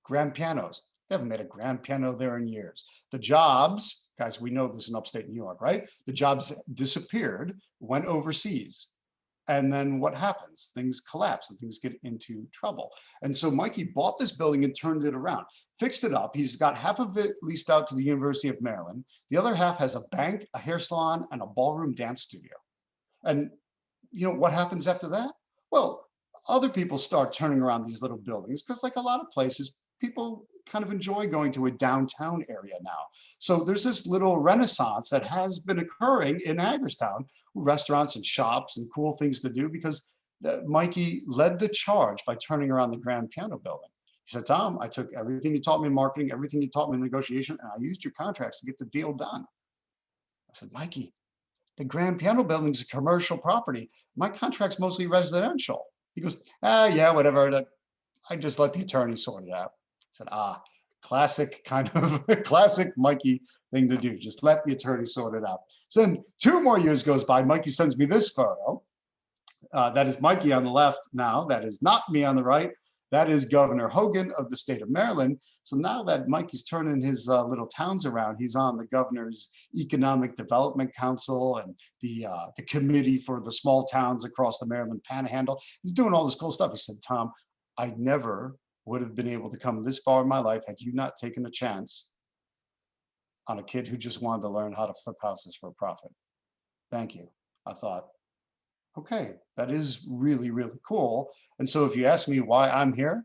grand pianos. They haven't made a grand piano there in years. The jobs, guys, we know this in upstate New York, right? The jobs disappeared, went overseas. And then what happens? Things collapse and things get into trouble. And so Mikey bought this building and turned it around, fixed it up. He's got half of it leased out to the University of Maryland. The other half has a bank, a hair salon, and a ballroom dance studio. And what happens after that? Well, other people start turning around these little buildings because, like a lot of places, people kind of enjoy going to a downtown area now. So there's this little renaissance that has been occurring in Hagerstown, restaurants and shops and cool things to do, because Mikey led the charge by turning around the Grand Piano Building. He said, Tom, I took everything you taught me in marketing, everything you taught me in negotiation, and I used your contracts to get the deal done. I said, Mikey, the Grand Piano Building is a commercial property. My contract's mostly residential. He goes, yeah, whatever. I just let the attorney sort it out. I said, classic kind of classic Mikey thing to do. Just let the attorney sort it out. So then 2 more years goes by. Mikey sends me this photo. That is Mikey on the left now. That is not me on the right. That is Governor Hogan of the state of Maryland. So now that Mikey's turning his little towns around, he's on the governor's Economic Development Council and the committee for the small towns across the Maryland Panhandle. He's doing all this cool stuff. He said, Tom, I never would have been able to come this far in my life had you not taken a chance on a kid who just wanted to learn how to flip houses for a profit. Thank you. I thought, okay, that is really, really cool. And so if you ask me why I'm here,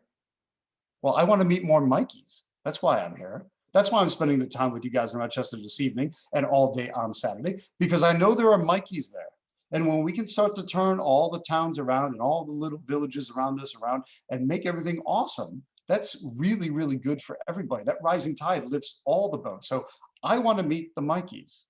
well, I want to meet more Mikeys. That's why I'm here. That's why I'm spending the time with you guys in Rochester this evening and all day on Saturday, because I know there are Mikeys there. And when we can start to turn all the towns around and all the little villages around us around and make everything awesome, that's really, really good for everybody. That rising tide lifts all the boats. So I want to meet the Mikeys.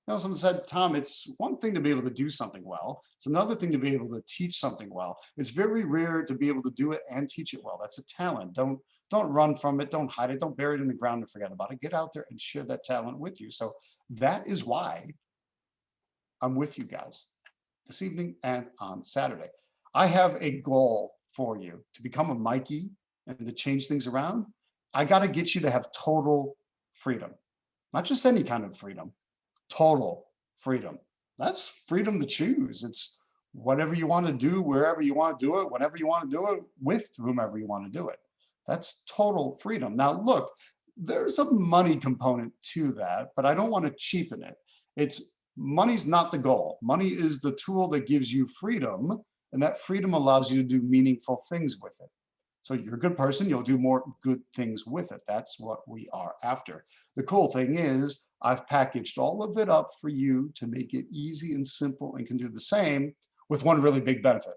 Someone said, Tom, it's one thing to be able to do something well. It's another thing to be able to teach something well. It's very rare to be able to do it and teach it well. That's a talent. Don't run from it. Don't hide it. Don't bury it in the ground and forget about it. Get out there and share that talent with you. So that is why I'm with you guys this evening and on Saturday. I have a goal for you to become a Mikey and to change things around. I got to get you to have total freedom, not just any kind of freedom, total freedom. That's freedom to choose. It's whatever you want to do, wherever you want to do it, whenever you want to do it, with whomever you want to do it. That's total freedom. Now, look, there's a money component to that, but I don't want to cheapen it. Money's not the goal. Money is the tool that gives you freedom, and that freedom allows you to do meaningful things with it. So you're a good person, you'll do more good things with it. That's what we are after. The cool thing is I've packaged all of it up for you to make it easy and simple, and can do the same with one really big benefit.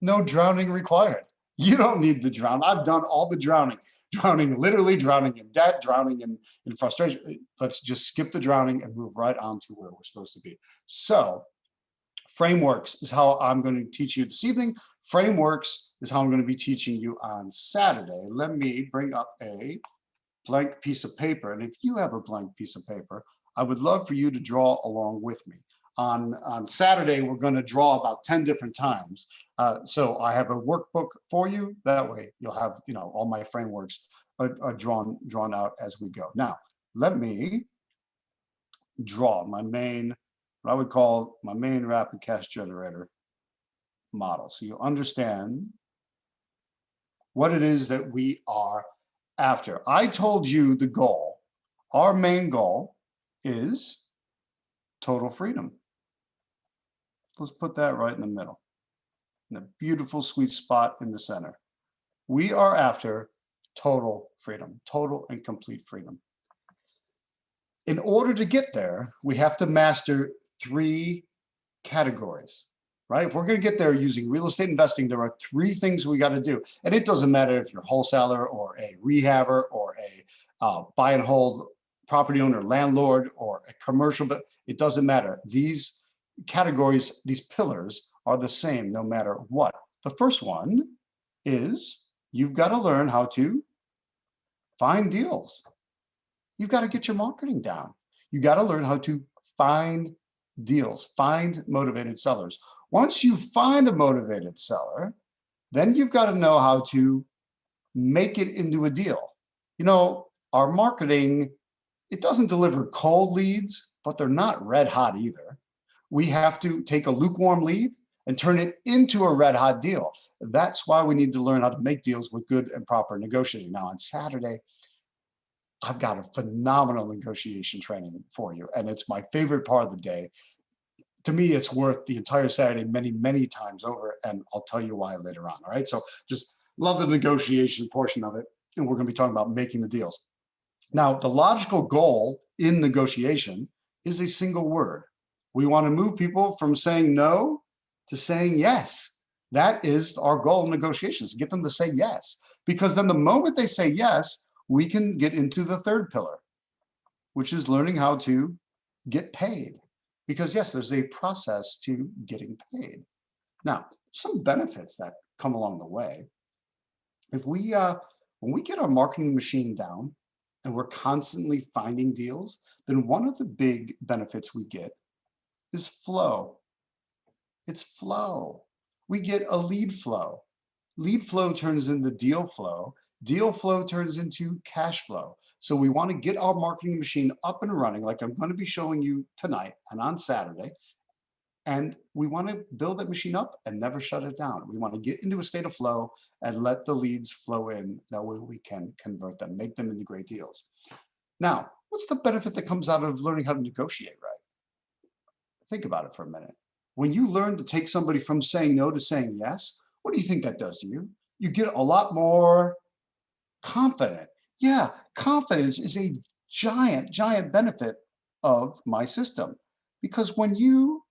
No drowning required. You don't need the drown. I've done all the drowning. Drowning, literally drowning in debt, drowning in frustration. Let's just skip the drowning and move right on to where we're supposed to be. So frameworks is how I'm going to teach you this evening. Frameworks is how I'm going to be teaching you on Saturday. Let me bring up a blank piece of paper. And if you have a blank piece of paper, I would love for you to draw along with me. On Saturday, we're going to draw about 10 different times. So I have a workbook for you. That way you'll have, all my frameworks are drawn out as we go. Now, let me draw my main, what I would call my main rapid cash generator model. So you understand what it is that we are after. I told you the goal, our main goal is total freedom. Let's put that right in the middle, in a beautiful sweet spot in the center. We are after total freedom, total and complete freedom. In order to get there, we have to master 3 categories, right? If we're going to get there using real estate investing, there are 3 things we got to do. And it doesn't matter if you're a wholesaler or a rehabber or a buy and hold property owner, landlord, or a commercial, but it doesn't matter. These categories, these pillars are the same no matter what. The first one is you've got to learn how to find deals. You've got to get your marketing down. You got to learn how to find deals, find motivated sellers. Once you find a motivated seller, then you've got to know how to make it into a deal. Our marketing, it doesn't deliver cold leads, but they're not red hot either. We have to take a lukewarm lead and turn it into a red hot deal. That's why we need to learn how to make deals with good and proper negotiating. Now on Saturday, I've got a phenomenal negotiation training for you, and it's my favorite part of the day. To me, it's worth the entire Saturday many, many times over, and I'll tell you why later on, all right? So just love the negotiation portion of it, and we're gonna be talking about making the deals. Now, the logical goal in negotiation is a single word. We wanna move people from saying no to saying yes. That is our goal in negotiations, get them to say yes. Because then the moment they say yes, we can get into the third pillar, which is learning how to get paid. Because yes, there's a process to getting paid. Now, some benefits that come along the way. If we, when we get our marketing machine down and we're constantly finding deals, then one of the big benefits we get is flow. It's flow. We get a lead flow. Lead flow turns into deal flow. Deal flow turns into cash flow. So we want to get our marketing machine up and running, like I'm going to be showing you tonight and on Saturday. And we want to build that machine up and never shut it down. We want to get into a state of flow and let the leads flow in. That way we can convert them, make them into great deals. Now, what's the benefit that comes out of learning how to negotiate right? Think about it for a minute. When you learn to take somebody from saying no to saying yes, what do you think that does to you? You get a lot more confident. Yeah, confidence is a giant, giant benefit of my system. Because when you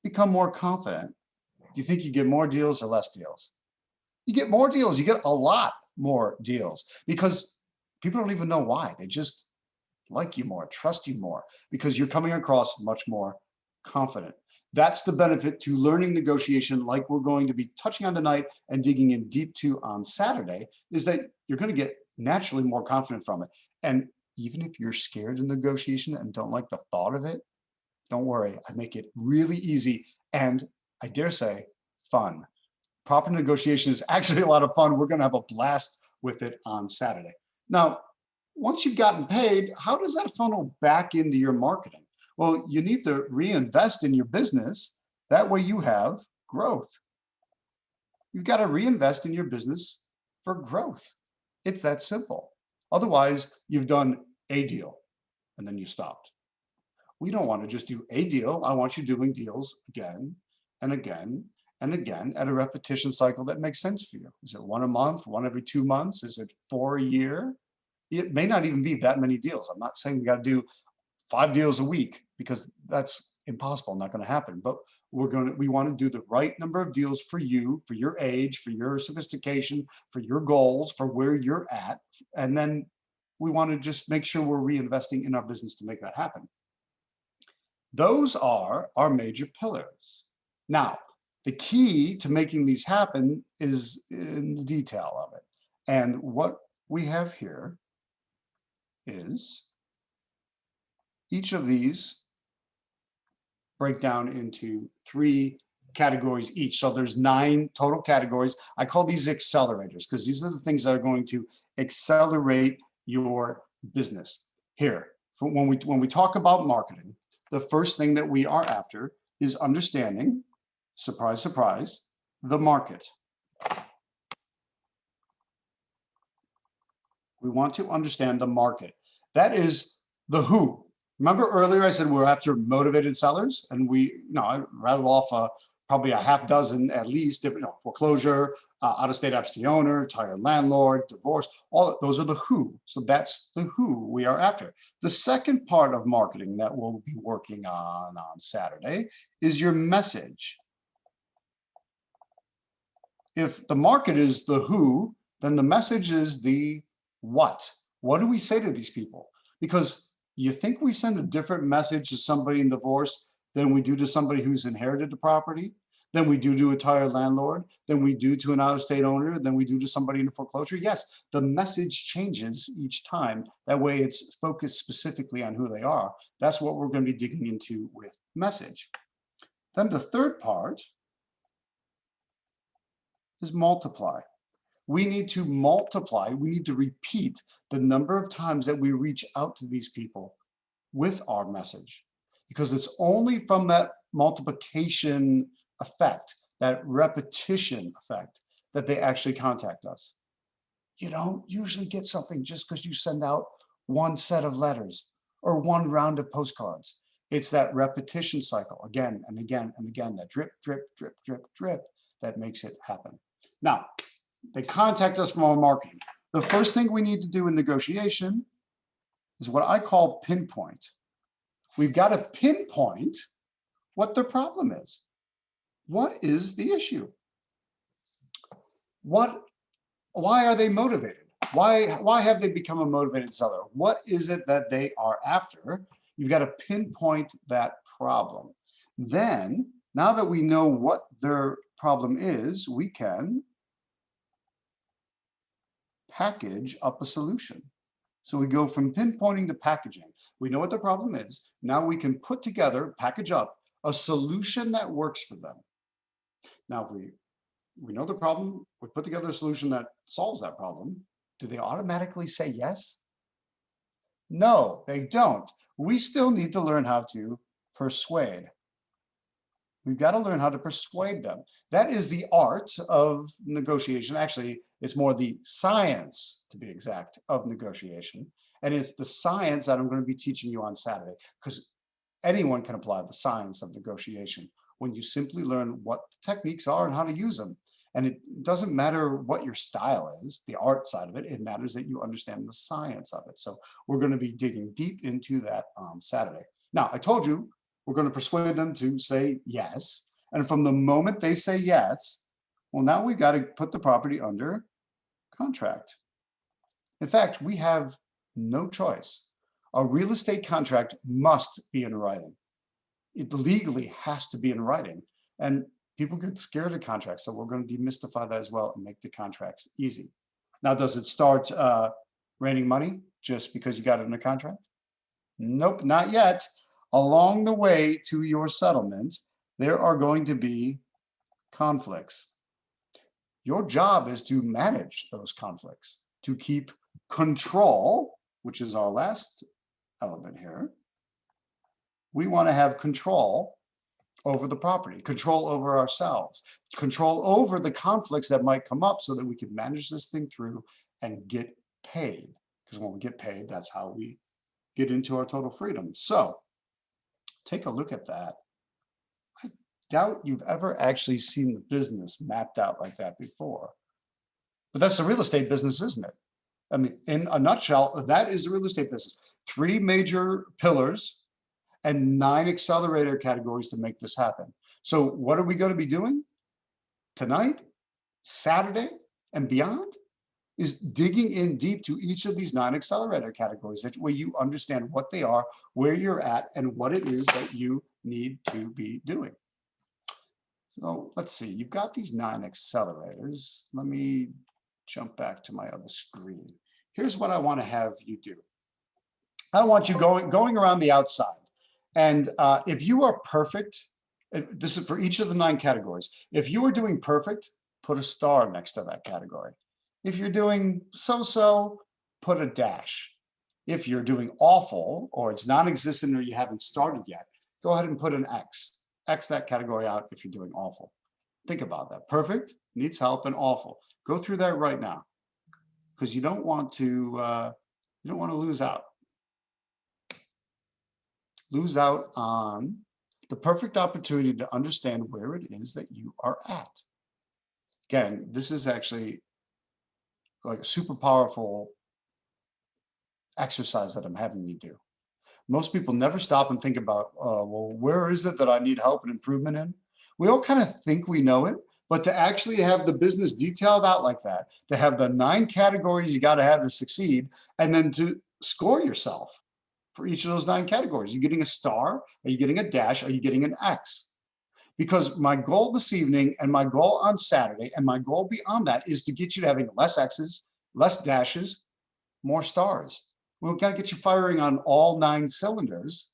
become more confident, do you think you get more deals or less deals? You get more deals. You get a lot more deals because people don't even know why. They just like you more, trust you more, because you're coming across much more confident. That's the benefit to learning negotiation, like we're going to be touching on tonight and digging in deep to on Saturday, is that you're going to get naturally more confident from it. And even if you're scared of negotiation and don't like the thought of it, don't worry, I make it really easy and I dare say fun. Proper negotiation is actually a lot of fun. We're going to have a blast with it on Saturday. Now, once you've gotten paid, how does that funnel back into your marketing? Well, you need to reinvest in your business. That way you have growth. You've got to reinvest in your business for growth. It's that simple. Otherwise, you've done a deal and then you stopped. We don't want to just do a deal. I want you doing deals again and again and again, at a repetition cycle that makes sense for you. Is it one a month, one every 2 months? Is it 4 a year? It may not even be that many deals. I'm not saying we got to do 5 deals a week, because that's impossible, not going to happen. But we want to do the right number of deals for you, for your age, for your sophistication, for your goals, for where you're at. And then we want to just make sure we're reinvesting in our business to make that happen. Those are our major pillars. Now, the key to making these happen is in the detail of it. And what we have here is each of these break down into 3 categories each. So there's 9 total categories. I call these accelerators because these are the things that are going to accelerate your business. Here, when we talk about marketing, the first thing that we are after is understanding, surprise, surprise, the market. We want to understand the market. That is the who. Remember earlier I said we're after motivated sellers, and I rattled off probably a half dozen at least different, foreclosure, out-of-state absentee owner, tired landlord, divorce, those are the who. So that's the who we are after. The second part of marketing that we'll be working on Saturday is your message. If the market is the who, then the message is the what. What do we say to these people? Because you think we send a different message to somebody in divorce than we do to somebody who's inherited the property, than we do to a tired landlord, than we do to an out-of-state owner, than we do to somebody in a foreclosure? Yes, the message changes each time. That way it's focused specifically on who they are. That's what we're going to be digging into with message. Then the third part is multiply. We need to multiply, we need to repeat the number of times that we reach out to these people with our message, because it's only from that multiplication effect, that repetition effect, that they actually contact us. You don't usually get something just because you send out one set of letters or one round of postcards. It's that repetition cycle again and again and again, that drip, drip, drip, drip, drip, that makes it happen. Now, they contact us from our marketing. The first thing we need to do in negotiation is what I call pinpoint. We've got to pinpoint what their problem is. What is the issue? Why are they motivated? Why have they become a motivated seller? What is it that they are after? You've got to pinpoint that problem. Then, now that we know what their problem is, we can package up a solution. So we go from pinpointing to packaging. We know what the problem is. Now we can put together, package up a solution that works for them. Now, if we know the problem, we put together a solution that solves that problem. Do they automatically say yes? No, they don't. We still need to learn how to persuade. We've got to learn how to persuade them. That is the art of negotiation. Actually, it's more the science, to be exact, of negotiation. And it's the science that I'm going to be teaching you on Saturday, because anyone can apply the science of negotiation when you simply learn what the techniques are and how to use them. And it doesn't matter what your style is, the art side of it, it matters that you understand the science of it. So we're going to be digging deep into that on Saturday. Now, I told you, we're going to persuade them to say yes. And from the moment they say yes, well, now we've got to put the property under contract. In fact, we have no choice. A real estate contract must be in writing. It legally has to be in writing. And people get scared of contracts, so we're going to demystify that as well and make the contracts easy. Now, does it start raining money just because you got it in a contract? Nope, not yet. Along the way to your settlement, there are going to be conflicts. Your job is to manage those conflicts, to keep control, which is our last element here. We want to have control over the property, control over ourselves, control over the conflicts that might come up so that we can manage this thing through and get paid. Because when we get paid, that's how we get into our total freedom. So take a look at that. Doubt you've ever actually seen the business mapped out like that before. But that's the real estate business, isn't it? I mean, in a nutshell, that is the real estate business. 3 major pillars and 9 accelerator categories to make this happen. So what are we going to be doing tonight, Saturday, and beyond? Is digging in deep to each of these 9 accelerator categories. That way you understand what they are, where you're at, and what it is that you need to be doing. So let's see, you've got these 9 accelerators. Let me jump back to my other screen. Here's what I want to have you do. I want you going around the outside. And if you are perfect, this is for each of the 9 categories. If you are doing perfect, put a star next to that category. If you're doing so-so, put a dash. If you're doing awful, or it's non-existent, or you haven't started yet, go ahead and put an X. X that category out if you're doing awful. Think about that. Perfect, needs help, and awful. Go through that right now, because you don't want to lose out. Lose out on the perfect opportunity to understand where it is that you are at. Again, this is actually like a super powerful exercise that I'm having you do. Most people never stop and think about, well, where is it that I need help and improvement in? We all kind of think we know it, but to actually have the business detailed out like that, to have the 9 categories you got to have to succeed, and then to score yourself for each of those 9 categories. Are you getting a star? Are you getting a dash? Are you getting an X? Because my goal this evening and my goal on Saturday and my goal beyond that is to get you to having less X's, less dashes, more stars. We've got to get you firing on all 9 cylinders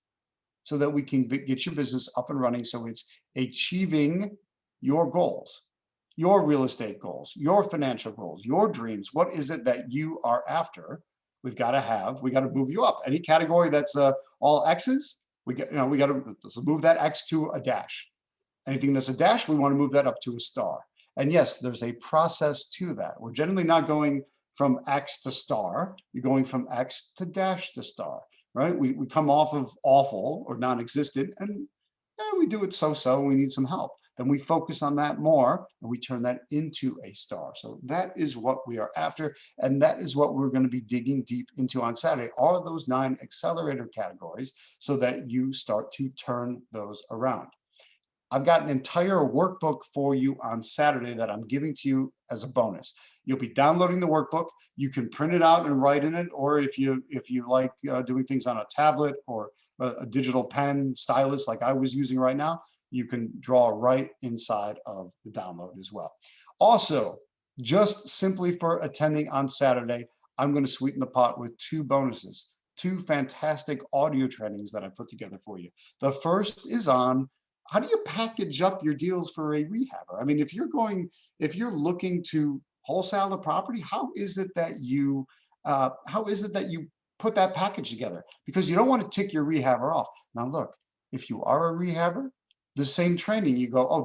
so that we can get your business up and running, so it's achieving your goals, your real estate goals, your financial goals, your dreams. What is it that you are after? We got to move you up. Any category that's all X's, we got to move that X to a dash. Anything that's a dash, we want to move that up to a star. And yes, there's a process to that. We're generally not going from X to star. You're going from X to dash to star, right? We come off of awful or non-existent, and we do it so-so, we need some help. Then we focus on that more, and we turn that into a star. So that is what we are after, and that is what we're going to be digging deep into on Saturday, all of those 9 accelerator categories, so that you start to turn those around. I've got an entire workbook for you on Saturday that I'm giving to you as a bonus. You'll be downloading the workbook. You can print it out and write in it, or if you like doing things on a tablet or a digital pen stylus like I was using right now, you can draw right inside of the download as well. Also, just simply for attending on Saturday, I'm going to sweeten the pot with 2 bonuses, 2 fantastic audio trainings that I put together for you. The first is on how do you package up your deals for a rehabber? I mean, if you're looking to wholesale the property, how is it that you put that package together? Because you don't want to tick your rehabber off. Now, look, if you are a rehabber, the same training, you go, oh,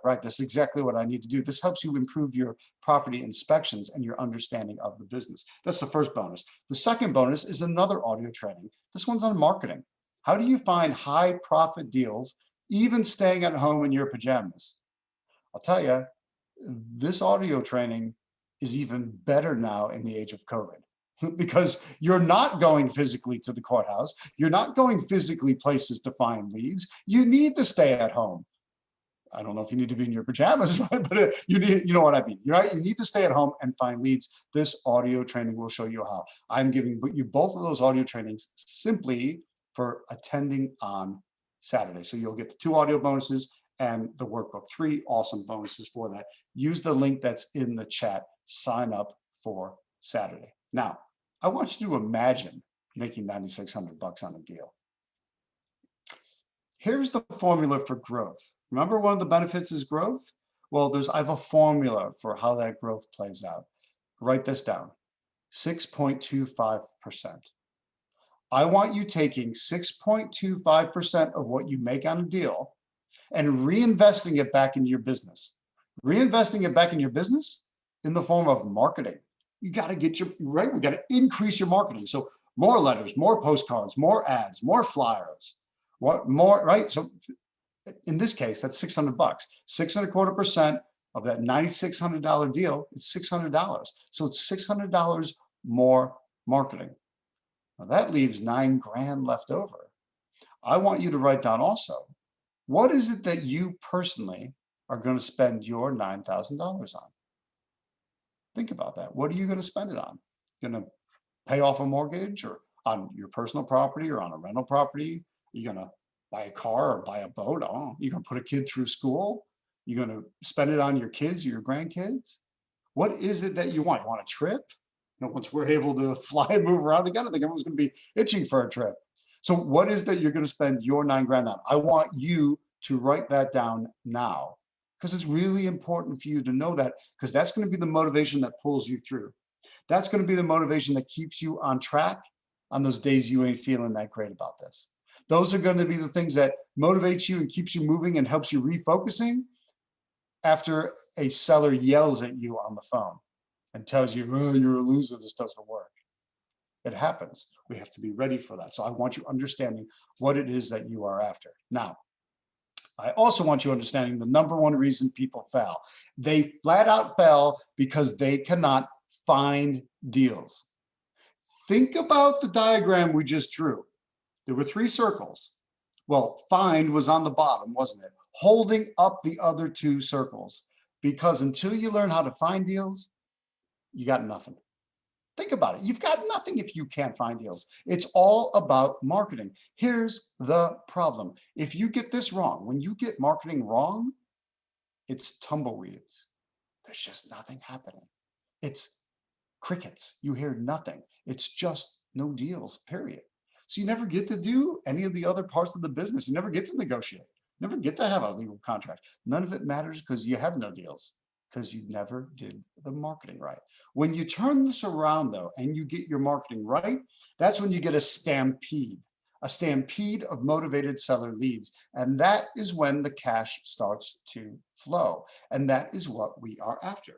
right, that's exactly what I need to do. This helps you improve your property inspections and your understanding of the business. That's the first bonus. The second bonus is another audio training. This one's on marketing. How do you find high profit deals, even staying at home in your pajamas? I'll tell you, this audio training is even better now in the age of COVID, because you're not going physically to the courthouse. You're not going physically places to find leads. You need to stay at home. I don't know if you need to be in your pajamas, but you know what I mean. Right? You need to stay at home and find leads. This audio training will show you how. I'm giving you both of those audio trainings simply for attending on Saturday. So you'll get the 2 audio bonuses and the workbook, 3 awesome bonuses for that. Use the link that's in the chat. Sign up for Saturday. Now, I want you to imagine making $9,600 on a deal. Here's the formula for growth. Remember, one of the benefits is growth? Well, I have a formula for how that growth plays out. Write this down, 6.25%. I want you taking 6.25% of what you make on a deal and reinvesting it back into your business. Reinvesting it back in your business in the form of marketing. You got to get we got to increase your marketing. So more letters, more postcards, more ads, more flyers, more, right? So In this case, that's $600. 6.25% of that $9,600 deal, it's $600. So it's $600 more marketing. Now that leaves $9,000 left over. I want you to write down also, what is it that you personally are going to spend your $9,000 on? Think about that. What are you going to spend it on? Going to pay off a mortgage, or on your personal property, or on a rental property? Are you going to buy a car or buy a boat? Oh, you're going to put a kid through school? You're going to spend it on your kids or your grandkids? What is it that you want? You want a trip? You know, once we're able to fly and move around again, I think everyone's going to be itching for a trip. So what is that you're going to spend your $9,000 on? I want you to write that down now, because it's really important for you to know that, because that's going to be the motivation that pulls you through. That's going to be the motivation that keeps you on track on those days you ain't feeling that great about this. Those are going to be the things that motivates you and keeps you moving and helps you refocusing after a seller yells at you on the phone and tells you, oh, you're a loser, this doesn't work. It happens. We have to be ready for that. So I want you understanding what it is that you are after. Now, I also want you understanding the number one reason people fail. They flat out fail because they cannot find deals. Think about the diagram we just drew. There were 3 circles. Well, find was on the bottom, wasn't it? Holding up the other 2 circles, because until you learn how to find deals, you got nothing. Think about it. You've got nothing if you can't find deals. It's all about marketing. Here's the problem. If you get this wrong, when you get marketing wrong, it's tumbleweeds. There's just nothing happening. It's crickets. You hear nothing. It's just no deals, period. So you never get to do any of the other parts of the business. You never get to negotiate. You never get to have a legal contract. None of it matters because you have no deals, because you never did the marketing right. When you turn this around though, and you get your marketing right, that's when you get a stampede of motivated seller leads. And that is when the cash starts to flow. And that is what we are after.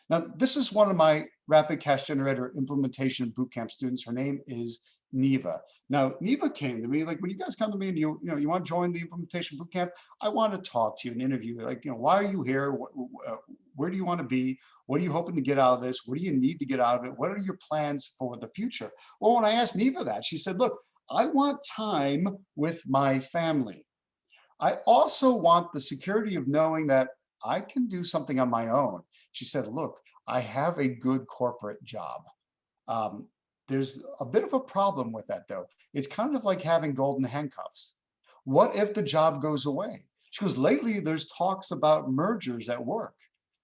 Now, this is one of my Rapid Cash Generator implementation bootcamp students. Her name is Neva. Now, Neva came to me, like, when you guys come to me and you want to join the implementation bootcamp, I want to talk to you and interview you. Like, why are you here? Where do you want to be? What are you hoping to get out of this? What do you need to get out of it? What are your plans for the future? Well, when I asked Neva that, she said, look, I want time with my family. I also want the security of knowing that I can do something on my own. She said, look, I have a good corporate job. There's a bit of a problem with that though. It's kind of like having golden handcuffs. What if the job goes away? She goes, lately there's talks about mergers at work.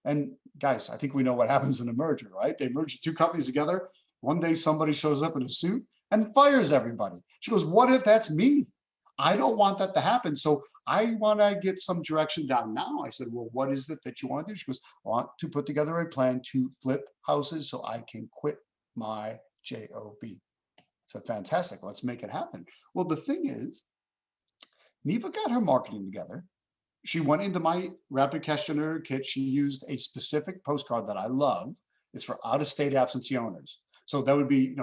And guys, I think we know what happens in a merger, right? They merge 2 companies together. One day somebody shows up in a suit and fires everybody. She goes, what if that's me? I don't want that to happen. So I want to get some direction down now. I said, well, what is it that you want to do? She goes, I want to put together a plan to flip houses so I can quit my job. So fantastic, let's make it happen. Well, the thing is, Neva got her marketing together. She went into my Rapid Cash Generator kit. She used a specific postcard that I love. It's for out-of-state absentee owners. So that would be,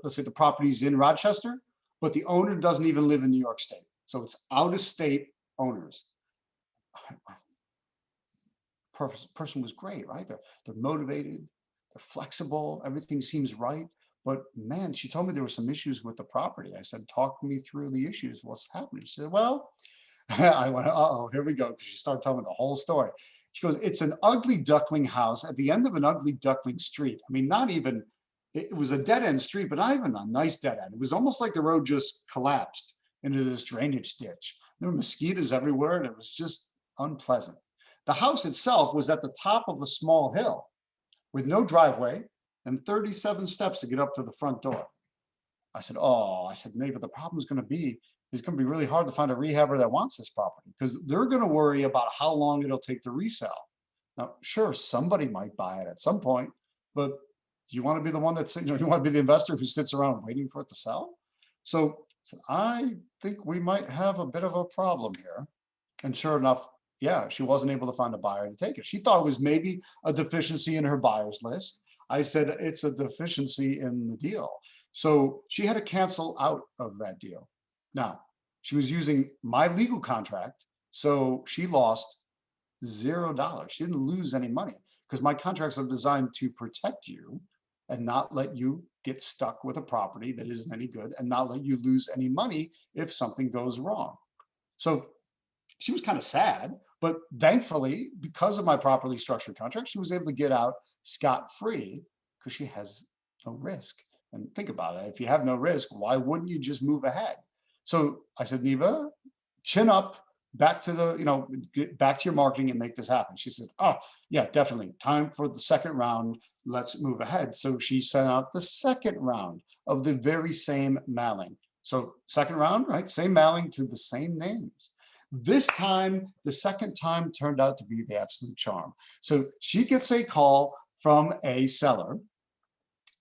let's say the property's in Rochester, but the owner doesn't even live in New York State. So it's out-of-state owners. Person was great, right? They're motivated, they're flexible, everything seems right. But man, she told me there were some issues with the property. I said, talk me through the issues. What's happening? She said, well, I went, uh-oh, here we go. She started telling me the whole story. She goes, it's an ugly duckling house at the end of an ugly duckling street. I mean, not even, it was a dead end street, but not even a nice dead end. It was almost like the road just collapsed into this drainage ditch. There were mosquitoes everywhere, and it was just unpleasant. The house itself was at the top of a small hill with no driveway and 37 steps to get up to the front door. I said, Neva, the problem is going to be really hard to find a rehabber that wants this property, because they're going to worry about how long it'll take to resell. Now, sure, somebody might buy it at some point, but do you want to be the one that's, you want to be the investor who sits around waiting for it to sell? So I think we might have a bit of a problem here. And sure enough, yeah, she wasn't able to find a buyer to take it. She thought it was maybe a deficiency in her buyer's list. I said, it's a deficiency in the deal. So she had to cancel out of that deal. Now, she was using my legal contract So she lost $0. She didn't lose any money because my contracts are designed to protect you and not let you get stuck with a property that isn't any good and not let you lose any money if something goes wrong. So she was kind of sad, but thankfully, because of my properly structured contract, she was able to get out scot-free because she has no risk. And think about it. If you have no risk, why wouldn't you just move ahead? So I said, Neva, chin up, back to the, get back to your marketing and make this happen. She said, oh, yeah, definitely. Time for the second round. Let's move ahead. So she sent out the second round of the very same mailing. So second round, right? Same mailing to the same names. This time, the second time turned out to be the absolute charm. So she gets a call from a seller.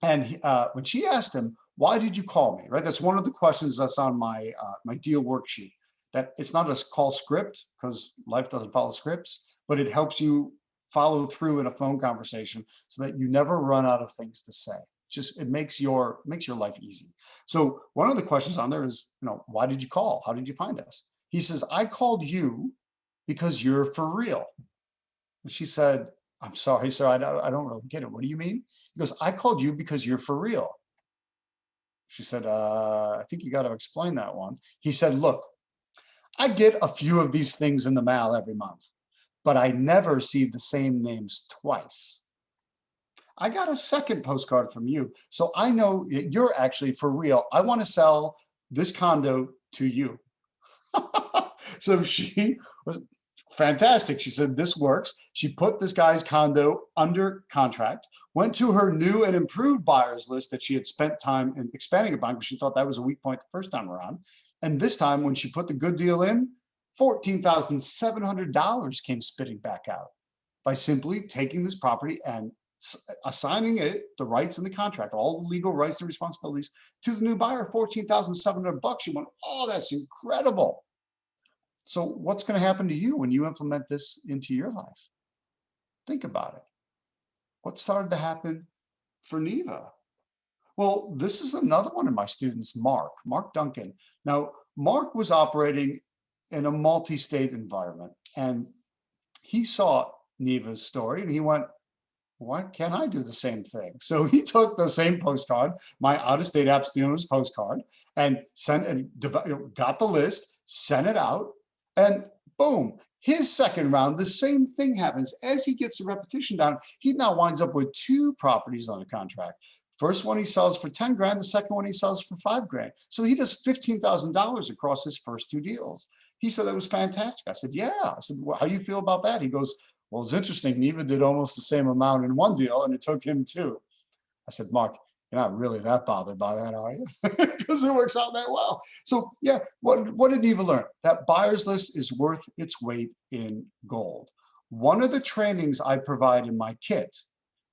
And when she asked him, why did you call me, right? That's one of the questions that's on my my deal worksheet. That it's not a call script because life doesn't follow scripts, but it helps you follow through in a phone conversation so that you never run out of things to say. Just it makes your life easy. So one of the questions on there is, why did you call? How did you find us? He says, I called you because you're for real. And she said, I'm sorry, sir, I don't really get it. What do you mean? He goes, I called you because you're for real. She said, I think you got to explain that one. He said, look, I get a few of these things in the mail every month, but I never see the same names twice. I got a second postcard from you, so I know you're actually for real. I want to sell this condo to you. So she was fantastic. She said, this works. She put this guy's condo under contract, went to her new and improved buyers list that she had spent time in expanding upon because she thought that was a weak point the first time around. And this time when she put the good deal in, $14,700 came spitting back out by simply taking this property and assigning it the rights in the contract, all the legal rights and responsibilities to the new buyer, $14,700. She went, oh, that's incredible. So what's going to happen to you when you implement this into your life? Think about it. What started to happen for Neva? Well, this is another one of my students, Mark Duncan. Now, Mark was operating in a multi-state environment, and he saw Neva's story, and he went, why can't I do the same thing? So he took the same postcard, my out-of-state abstinence postcard, and got the list, sent it out, and boom, his second round, the same thing happens. As he gets the repetition down, he now winds up with 2 properties on a contract. First one he sells for 10 grand, the second one he sells for 5 grand. So he does $15,000 across his first 2 deals. He said that was fantastic. I said, yeah. I said, well, how do you feel about that? He goes, well, it's interesting. Neva did almost the same amount in one deal and it took him 2. I said, Mark, you're not really that bothered by that, are you? Because it works out that well. So yeah, what did Neva learn? That buyer's list is worth its weight in gold. One of the trainings I provide in my kit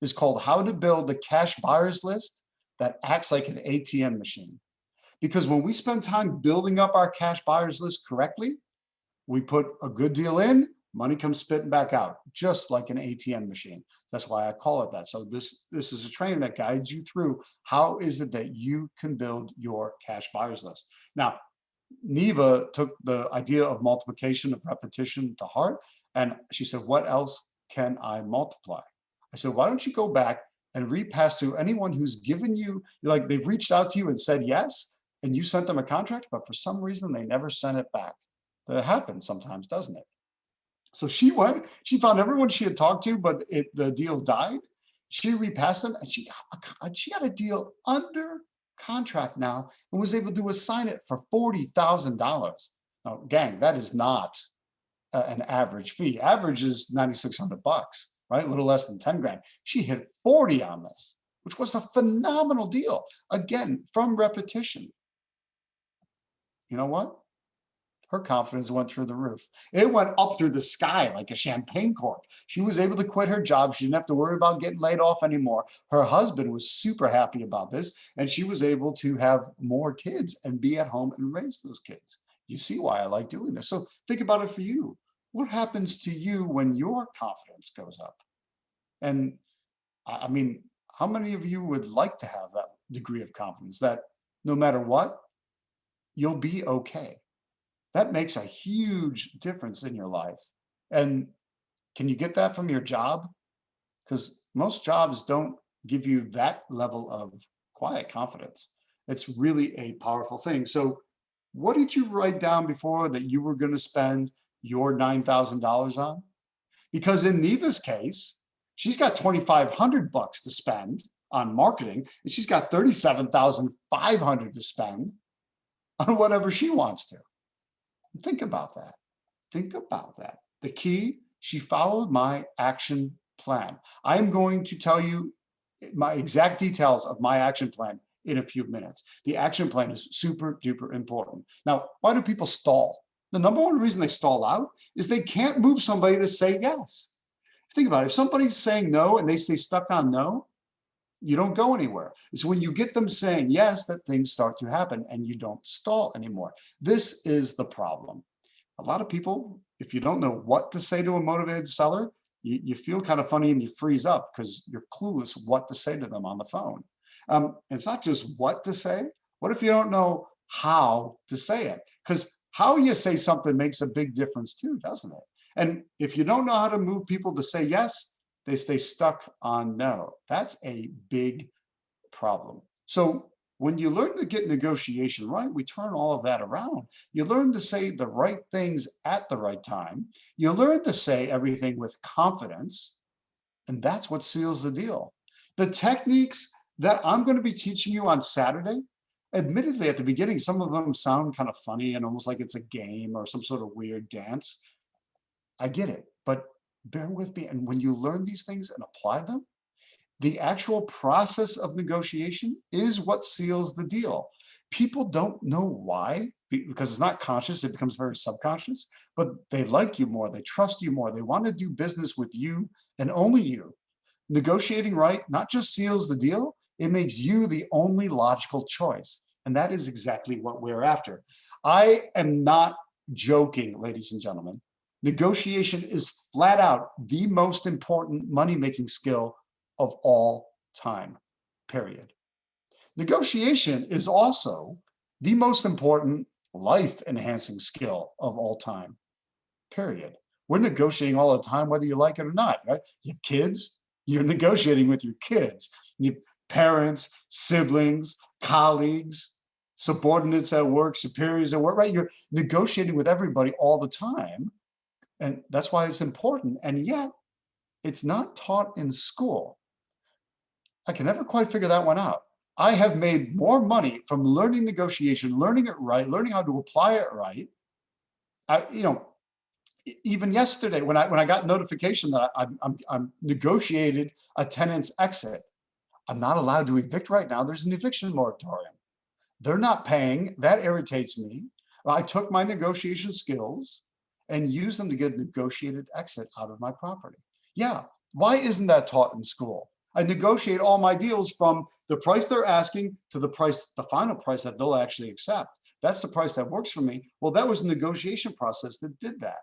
is called How to Build the Cash Buyers List that acts like an ATM machine. Because when we spend time building up our cash buyers list correctly, we put a good deal in, money comes spitting back out, just like an ATM machine. That's why I call it that. So this is a training that guides you through how is it that you can build your cash buyers list. Now, Neva took the idea of multiplication of repetition to heart, and she said, what else can I multiply? I said, why don't you go back and repass through anyone who's given you, like they've reached out to you and said yes, and you sent them a contract, but for some reason they never sent it back. That happens sometimes, doesn't it? So she went, she found everyone she had talked to, but the deal died. She repassed them and she got a deal under contract now and was able to assign it for $40,000. Now, gang, that is not an average fee. Average is $9,600, right? A little less than 10 grand. She hit 40 on this, which was a phenomenal deal. Again, from repetition. You know what? Her confidence went through the roof. It went up through the sky like a champagne cork. She was able to quit her job. She didn't have to worry about getting laid off anymore. Her husband was super happy about this, and she was able to have more kids and be at home and raise those kids. You see why I like doing this. So think about it for you. What happens to you when your confidence goes up? And I mean, how many of you would like to have that degree of confidence that no matter what, you'll be okay? That makes a huge difference in your life. And can you get that from your job? Because most jobs don't give you that level of quiet confidence. It's really a powerful thing. So what did you write down before that you were going to spend your $9,000 on? Because in Neva's case, she's got $2,500 to spend on marketing, and she's got $37,500 to spend on whatever she wants to. Think about that. Think about that. The key, she followed my action plan. I'm going to tell you my exact details of my action plan in a few minutes. The action plan is super duper important. Now, why do people stall? The number one reason they stall out is they can't move somebody to say yes. Think about it. If somebody's saying no and they stay stuck on no, you don't go anywhere. It's when you get them saying yes that things start to happen and you don't stall anymore. This is the problem. A lot of people, if you don't know what to say to a motivated seller, you feel kind of funny and you freeze up because you're clueless what to say to them on the phone. It's not just what to say. What if you don't know how to say it? Because how you say something makes a big difference too, doesn't it? And if you don't know how to move people to say yes, they stay stuck on no. That's a big problem. So when you learn to get negotiation right, we turn all of that around. You learn to say the right things at the right time. You learn to say everything with confidence, and that's what seals the deal. The techniques that I'm going to be teaching you on Saturday, admittedly, at the beginning, some of them sound kind of funny and almost like it's a game or some sort of weird dance. I get it, but bear with me. And when you learn these things and apply them, the actual process of negotiation is what seals the deal. People don't know why, because it's not conscious, it becomes very subconscious, but they like you more, they trust you more, they want to do business with you and only you. Negotiating right not just seals the deal, it makes you the only logical choice. And that is exactly what we're after. I am not joking, ladies and gentlemen. Negotiation is flat out the most important money-making skill of all time, period. Negotiation is also the most important life-enhancing skill of all time, period. We're negotiating all the time, whether you like it or not, right? You have kids, you're negotiating with your kids. You have parents, siblings, colleagues, subordinates at work, superiors at work, right? You're negotiating with everybody all the time. And that's why it's important. And yet, it's not taught in school. I can never quite figure that one out. I have made more money from learning negotiation, learning it right, learning how to apply it right. Even yesterday when I got notification that I'm negotiated a tenant's exit, I'm not allowed to evict right now. There's an eviction moratorium. They're not paying. That irritates me. I took my negotiation skills and used them to get a negotiated exit out of my property. Yeah, why isn't that taught in school? I negotiate all my deals from the price they're asking to the price, the final price that they'll actually accept. That's the price that works for me. Well, that was a negotiation process that did that.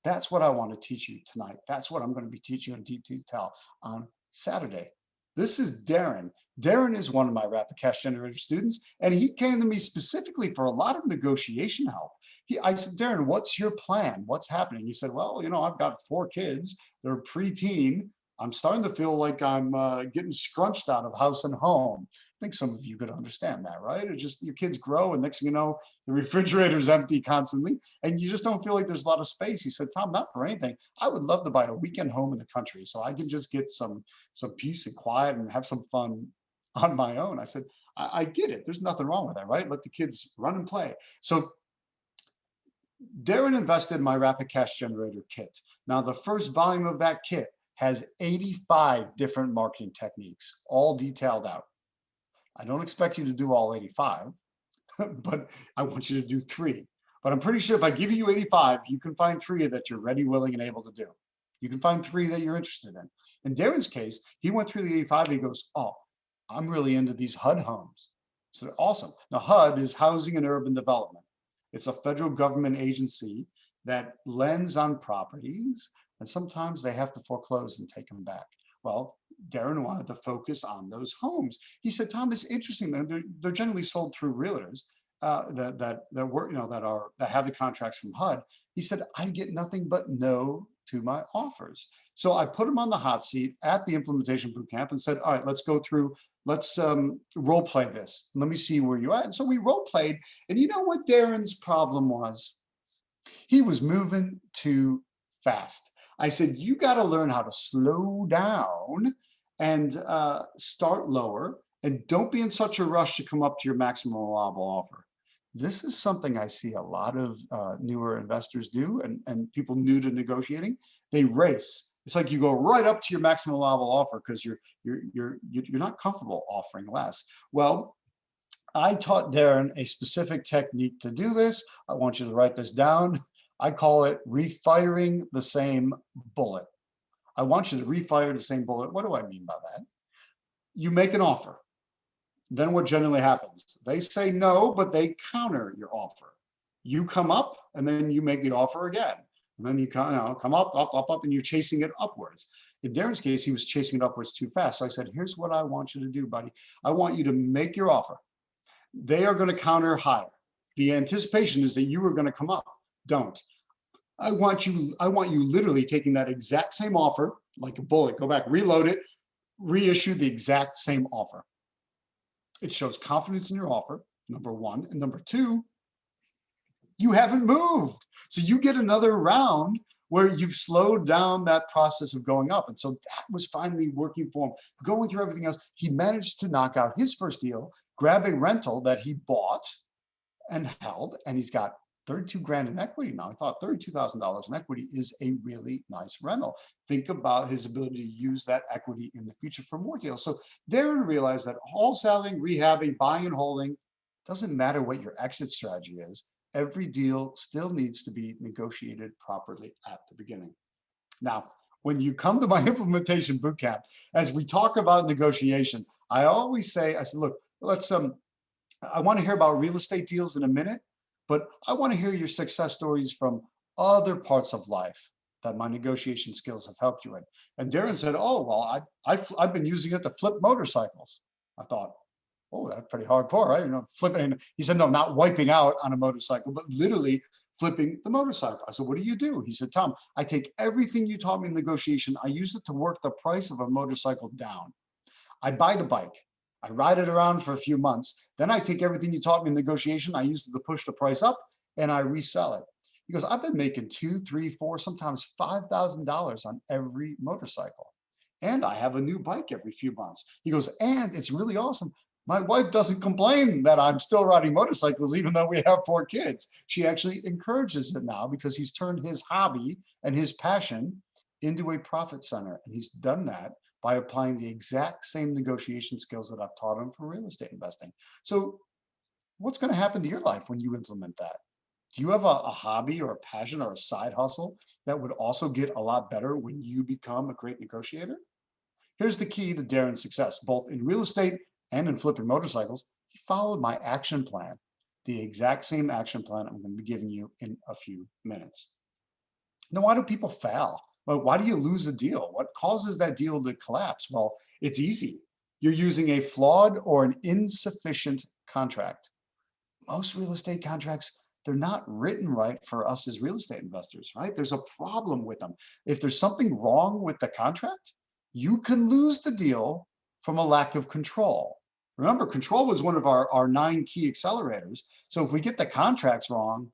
That's what I want to teach you tonight. That's what I'm going to be teaching you in deep detail on Saturday. This is Darren. Darren is one of my Rapid Cash Generator students, and he came to me specifically for a lot of negotiation help. I said, Darren, what's your plan? What's happening? He said, well, I've got 4 kids. They're preteen. I'm starting to feel like I'm getting scrunched out of house and home. I think some of you could understand that, right? It's just your kids grow, and next thing you know, the refrigerator's empty constantly, and you just don't feel like there's a lot of space. He said, Tom, not for anything. I would love to buy a weekend home in the country so I can just get some peace and quiet and have some fun on my own. I said, I get it. There's nothing wrong with that, right? Let the kids run and play. So Darren invested in my Rapid Cash Generator kit. Now, the first volume of that kit has 85 different marketing techniques, all detailed out. I don't expect you to do all 85, but I want you to do 3. But I'm pretty sure if I give you 85, you can find 3 that you're ready, willing, and able to do. You can find 3 that you're interested in. In Darren's case, he went through the 85 and he goes, oh, I'm really into these HUD homes. So awesome. Now, HUD is Housing and Urban Development. It's a federal government agency that lends on properties, and sometimes they have to foreclose and take them back. Well, Darren wanted to focus on those homes. He said, Tom, it's interesting. They're generally sold through realtors. that work, that have the contracts from HUD. He said, I get nothing but no to my offers. So I put him on the hot seat at the implementation boot camp and said, all right, let's go through, let's role play this. Let me see where you're at. And so we role played. And you know what Darren's problem was? He was moving too fast. I said, you got to learn how to slow down and start lower, and don't be in such a rush to come up to your maximum allowable offer. This is something I see a lot of newer investors do, and people new to negotiating. They race. It's like you go right up to your maximum allowable offer because you're not comfortable offering less. Well, I taught Darren a specific technique to do this. I want you to write this down. I call it refiring the same bullet. I want you to refire the same bullet. What do I mean by that? You make an offer. Then what generally happens? They say no, but they counter your offer. You come up and then you make the offer again. And then you come up, and you're chasing it upwards. In Darren's case, he was chasing it upwards too fast. So I said, here's what I want you to do, buddy. I want you to make your offer. They are going to counter higher. The anticipation is that you are going to come up. Don't. I want you literally taking that exact same offer, like a bullet, go back, reload it, reissue the exact same offer. It shows confidence in your offer, number one. And number two, you haven't moved. So you get another round where you've slowed down that process of going up. And so that was finally working for him. Going through everything else, he managed to knock out his first deal, grab a rental that he bought and held, and he's got 32 grand in equity now. I thought $32,000 in equity is a really nice rental. Think about his ability to use that equity in the future for more deals. So Darren realized that wholesaling, rehabbing, buying and holding, doesn't matter what your exit strategy is. Every deal still needs to be negotiated properly at the beginning. Now, when you come to my implementation bootcamp, as we talk about negotiation, I always say, I said, look, let's I want to hear about real estate deals in a minute, but I want to hear your success stories from other parts of life that my negotiation skills have helped you in. And Darren said, oh, well, I've been using it to flip motorcycles. I thought, oh, that's pretty hardcore, right? Flipping. He said, no, not wiping out on a motorcycle, but literally flipping the motorcycle. I said, what do you do? He said, Tom, I take everything you taught me in negotiation. I use it to work the price of a motorcycle down. I buy the bike. I ride it around for a few months. Then I take everything you taught me in negotiation. I use it to push the price up and I resell it. He goes, I've been making $2,000, $3,000, $4,000, sometimes $5,000 on every motorcycle. And I have a new bike every few months. He goes, and it's really awesome. My wife doesn't complain that I'm still riding motorcycles, even though we have 4 kids. She actually encourages it now because he's turned his hobby and his passion into a profit center. And he's done that by applying the exact same negotiation skills that I've taught him for real estate investing. So what's going to happen to your life when you implement that? Do you have a hobby or a passion or a side hustle that would also get a lot better when you become a great negotiator? Here's the key to Darren's success, both in real estate and in flipping motorcycles. He followed my action plan, the exact same action plan I'm going to be giving you in a few minutes. Now, why do people fail? Well, why do you lose a deal? What causes that deal to collapse? Well, it's easy. You're using a flawed or an insufficient contract. Most real estate contracts, they're not written right for us as real estate investors, right? There's a problem with them. If there's something wrong with the contract, you can lose the deal from a lack of control. Remember, control was one of our 9 key accelerators. So if we get the contracts wrong,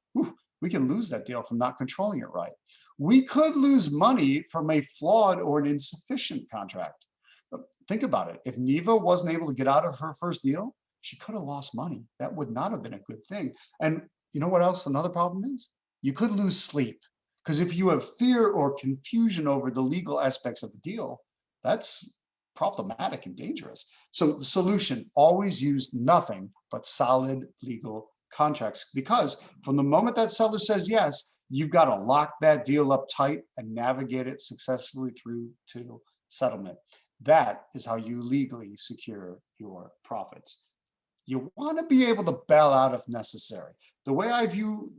we can lose that deal from not controlling it right. We could lose money from a flawed or an insufficient contract. But think about it. If Neva wasn't able to get out of her first deal, she could have lost money. That would not have been a good thing. And you know what else another problem is? You could lose sleep. Because if you have fear or confusion over the legal aspects of the deal, that's problematic and dangerous. So the solution, always use nothing but solid legal contracts, because from the moment that seller says yes, you've got to lock that deal up tight and navigate it successfully through to settlement. That is how you legally secure your profits. You want to be able to bail out if necessary. The way I view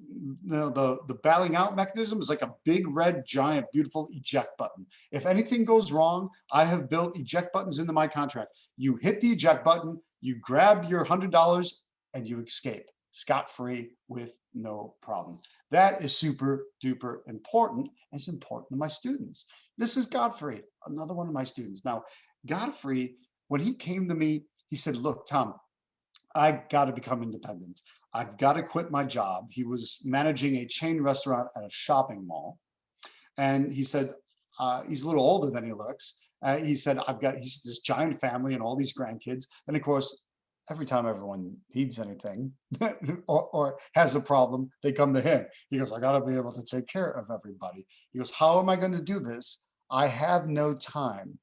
the bailing out mechanism is like a big red giant beautiful eject button. If anything goes wrong, I have built eject buttons into my contract. You hit the eject button, you grab your $100 and you escape. scot-free with no problem. That is super duper important. And it's important to my students. This is Godfrey, another one of my students. Now, Godfrey, when he came to me, he said, look, Tom, I got to become independent. I've got to quit my job. He was managing a chain restaurant at a shopping mall. And he said, he's a little older than he looks. He said, he's this giant family and all these grandkids. And of course, every time everyone needs anything or has a problem, they come to him. He goes, I got to be able to take care of everybody. He goes, how am I going to do this? I have no time.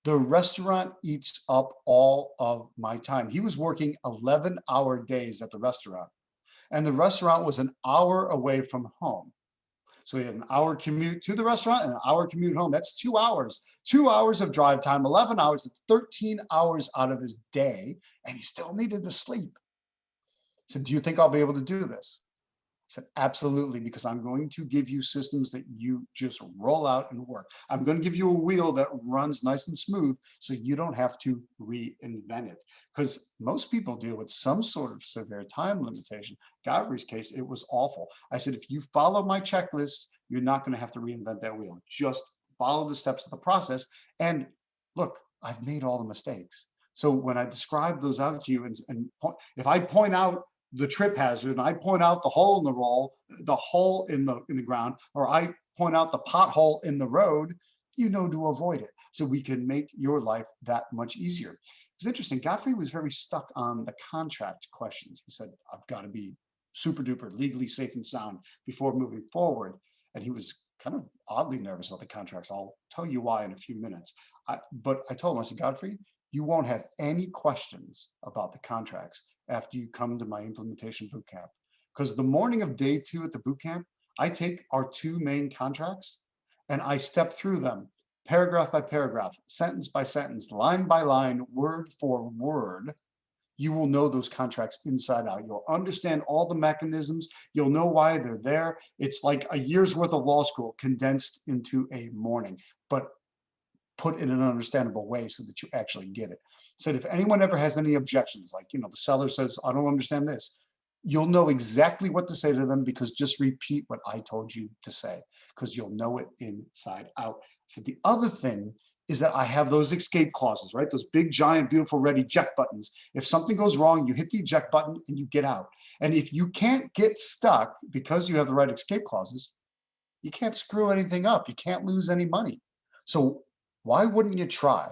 The restaurant eats up all of my time. He was working 11-hour days at the restaurant, and the restaurant was an hour away from home. So he had an hour commute to the restaurant and an hour commute home. That's 2 hours, 2 hours of drive time, 11 hours, 13 hours out of his day, and he still needed to sleep. He said, do you think I'll be able to do this? I said, absolutely, because I'm going to give you systems that you just roll out and work. I'm going to give you a wheel that runs nice and smooth so you don't have to reinvent it. Because most people deal with some sort of severe time limitation. Godfrey's case, it was awful. I said, if you follow my checklist, you're not going to have to reinvent that wheel. Just follow the steps of the process. And look, I've made all the mistakes. So when I describe those out to you, and if I point out the trip hazard, and I point out the hole in the roll, the hole in the ground, or I point out the pothole in the road, you know to avoid it. So we can make your life that much easier. It's interesting. Godfrey was very stuck on the contract questions. He said, I've got to be super duper legally safe and sound before moving forward. And he was kind of oddly nervous about the contracts. I'll tell you why in a few minutes. But I told him, I said, Godfrey, you won't have any questions about the contracts after you come to my implementation bootcamp. Because the morning of day 2 at the bootcamp, I take our 2 main contracts and I step through them paragraph by paragraph, sentence by sentence, line by line, word for word. You will know those contracts inside out. You'll understand all the mechanisms. You'll know why they're there. It's like a year's worth of law school condensed into a morning, but put in an understandable way so that you actually get it. Said if anyone ever has any objections, like, the seller says, I don't understand this, you'll know exactly what to say to them, because just repeat what I told you to say, because you'll know it inside out. So the other thing is that I have those escape clauses, right? Those big, giant, beautiful red eject buttons. If something goes wrong, you hit the eject button and you get out. And if you can't get stuck because you have the right escape clauses, you can't screw anything up. You can't lose any money. So why wouldn't you try?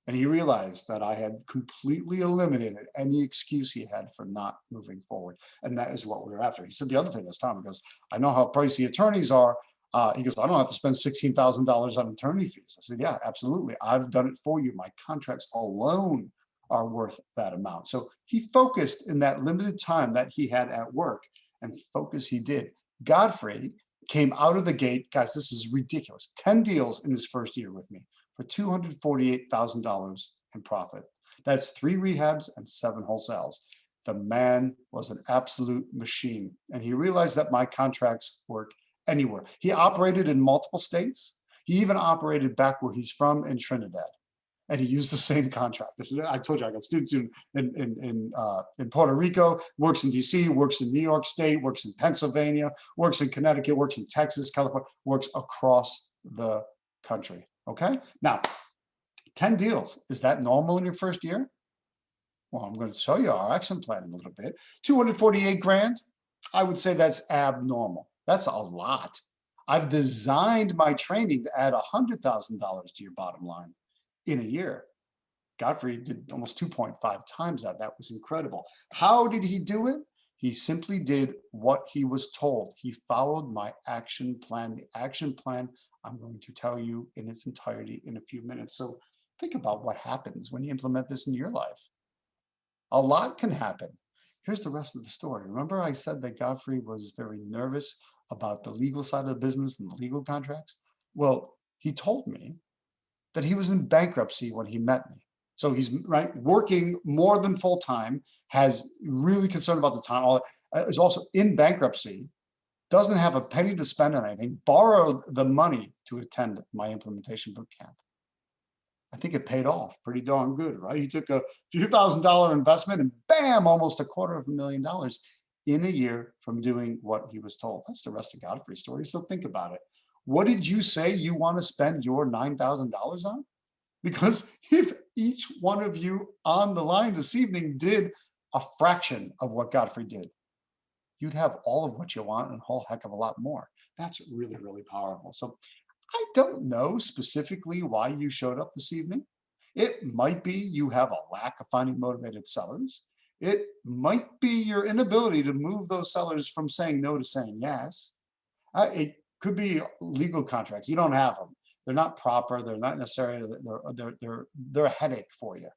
And he realized that I had completely eliminated any excuse he had for not moving forward. And that is what we were after. He said, the other thing is, Tom, he goes, I know how pricey attorneys are. He goes, I don't have to spend $16,000 on attorney fees. I said, yeah, absolutely. I've done it for you. My contracts alone are worth that amount. So he focused in that limited time that he had at work, and focus he did. Godfrey came out of the gate, guys, this is ridiculous. 10 deals in his first year with me for $248,000 in profit. That's 3 rehabs and 7 wholesales. The man was an absolute machine. And he realized that my contracts work anywhere. He operated in multiple states. He even operated back where he's from in Trinidad. And he used the same contract. I told you, I got students in Puerto Rico, works in DC, works in New York State, works in Pennsylvania, works in Connecticut, works in Texas, California, works across the country. Okay, now 10 deals. Is that normal in your first year? Well, I'm going to show you our action plan in a little bit. 248 grand. I would say that's abnormal. That's a lot. I've designed my training to add $100,000 to your bottom line in a year. Godfrey did almost 2.5 times that. That was incredible. How did he do it? He simply did what he was told. He followed my action plan. The action plan I'm going to tell you in its entirety in a few minutes. So think about what happens when you implement this in your life. A lot can happen. Here's the rest of the story. Remember I said that Godfrey was very nervous about the legal side of the business and the legal contracts? Well, he told me that he was in bankruptcy when he met me. So he's working more than full time, has really concerned about the time, is also in bankruptcy, doesn't have a penny to spend on anything, borrowed the money to attend my implementation bootcamp. I think think it paid off pretty darn good, right? He took a few $1,000 investment and bam, almost $250,000 in a year from doing what he was told. That's the rest of Godfrey's story. So think about it. What did you say you want to spend your $9,000 on? Because if each one of you on the line this evening did a fraction of what Godfrey did, you'd have all of what you want and a whole heck of a lot more. That's really, really powerful. So I don't know specifically why you showed up this evening. It might be you have a lack of finding motivated sellers. It might be your inability to move those sellers from saying no to saying yes. It could be legal contracts. You don't have them. They're not proper. They're not necessarily, they're a headache for you.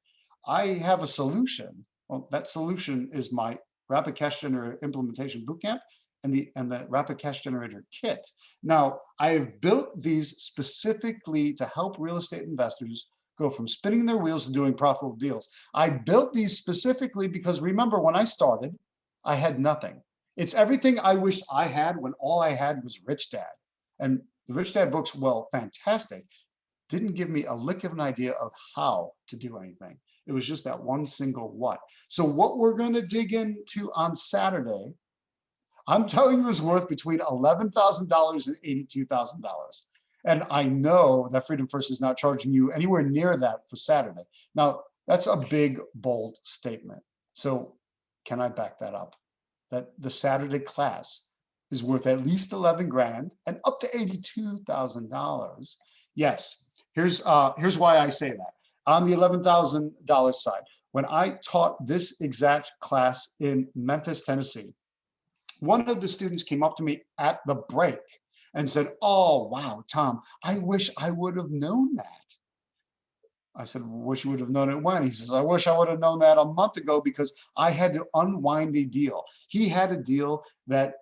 I have a solution. Well, that solution is my Rapid Cash Generator Implementation Bootcamp and the Rapid Cash Generator Kit. Now, I have built these specifically to help real estate investors go from spinning their wheels to doing profitable deals. I built these specifically because remember when I started, I had nothing. It's everything I wished I had when all I had was Rich Dad. And the Rich Dad books, well, fantastic, didn't give me a lick of an idea of how to do anything. It was just that one single what. So what we're going to dig into on Saturday, I'm telling you is worth between $11,000 and $82,000. And I know that Freedom First is not charging you anywhere near that for Saturday. Now, that's a big, bold statement. So can I back that up? That the Saturday class is worth at least 11 grand and up to $82,000. Yes, here's why I say that. On the $11,000 side, when I taught this exact class in Memphis, Tennessee, one of the students came up to me at the break and said, "Oh, wow, Tom, I wish I would have known that." I said, "Wish you would have known it when?" He says, "I wish I would have known that a month ago because I had to unwind a deal." He had a deal that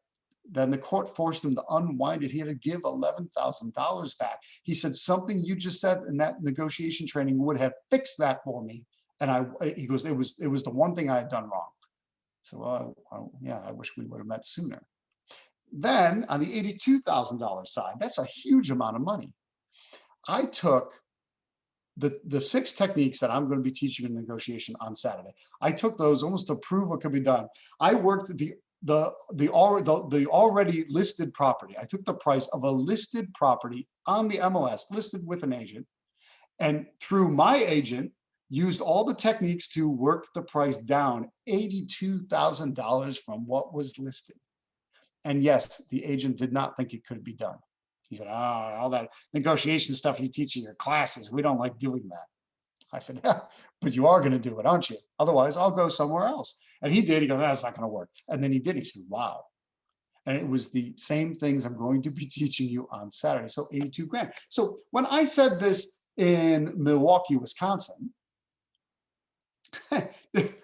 then the court forced him to unwind it. He had to give $11,000 back. He said, "Something you just said in that negotiation training would have fixed that for me." And he goes, it was the one thing I had done wrong. So, yeah, I wish we would have met sooner. Then on the $82,000 side, that's a huge amount of money. I took the 6 techniques that I'm going to be teaching in negotiation on Saturday. I took those almost to prove what could be done. I worked the already listed property. I took the price of a listed property on the MLS, listed with an agent, and through my agent, used all the techniques to work the price down $82,000 from what was listed. And yes, the agent did not think it could be done. He said, "Oh, all that negotiation stuff you teach in your classes, we don't like doing that." I said, "Yeah, but you are going to do it, aren't you? Otherwise, I'll go somewhere else." And he did. He goes, "That's not going to work." And then he did. He said, "Wow." And it was the same things I'm going to be teaching you on Saturday. So 82 grand. So when I said this in Milwaukee, Wisconsin,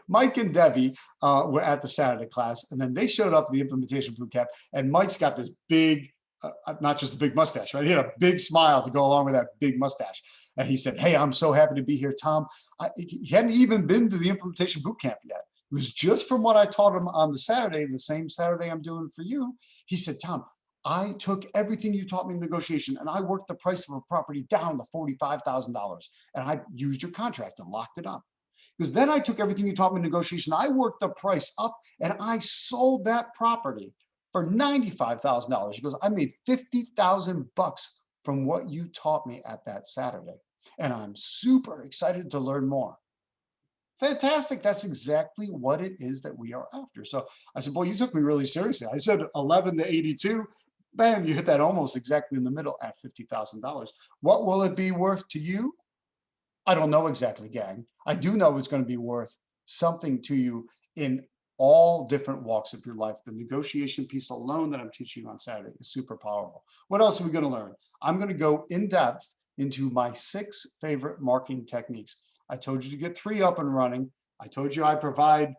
Mike and Debbie were at the Saturday class, and then they showed up at the implementation bootcamp, and Mike's got this big, not just a big mustache, right? He had a big smile to go along with that big mustache. And he said, "Hey, I'm so happy to be here, Tom." He hadn't even been to the implementation bootcamp yet. It was just from what I taught him on the Saturday, the same Saturday I'm doing for you. He said, "Tom, I took everything you taught me in negotiation and I worked the price of a property down to $45,000. And I used your contract and locked it up. Because then I took everything you taught me in negotiation, I worked the price up and I sold that property for $95,000. He goes, I made $50,000 from what you taught me at that Saturday. And I'm super excited to learn more." Fantastic. That's exactly what it is that we are after. So I said, "Boy, you took me really seriously." I said 11 to 82. Bam, you hit that almost exactly in the middle at $50,000. What will it be worth to you? I don't know exactly, gang. I do know it's going to be worth something to you in all different walks of your life. The negotiation piece alone that I'm teaching you on Saturday is super powerful. What else are we going to learn? I'm going to go in depth into my 6 favorite marketing techniques. I told you to get 3 up and running. I told you I provide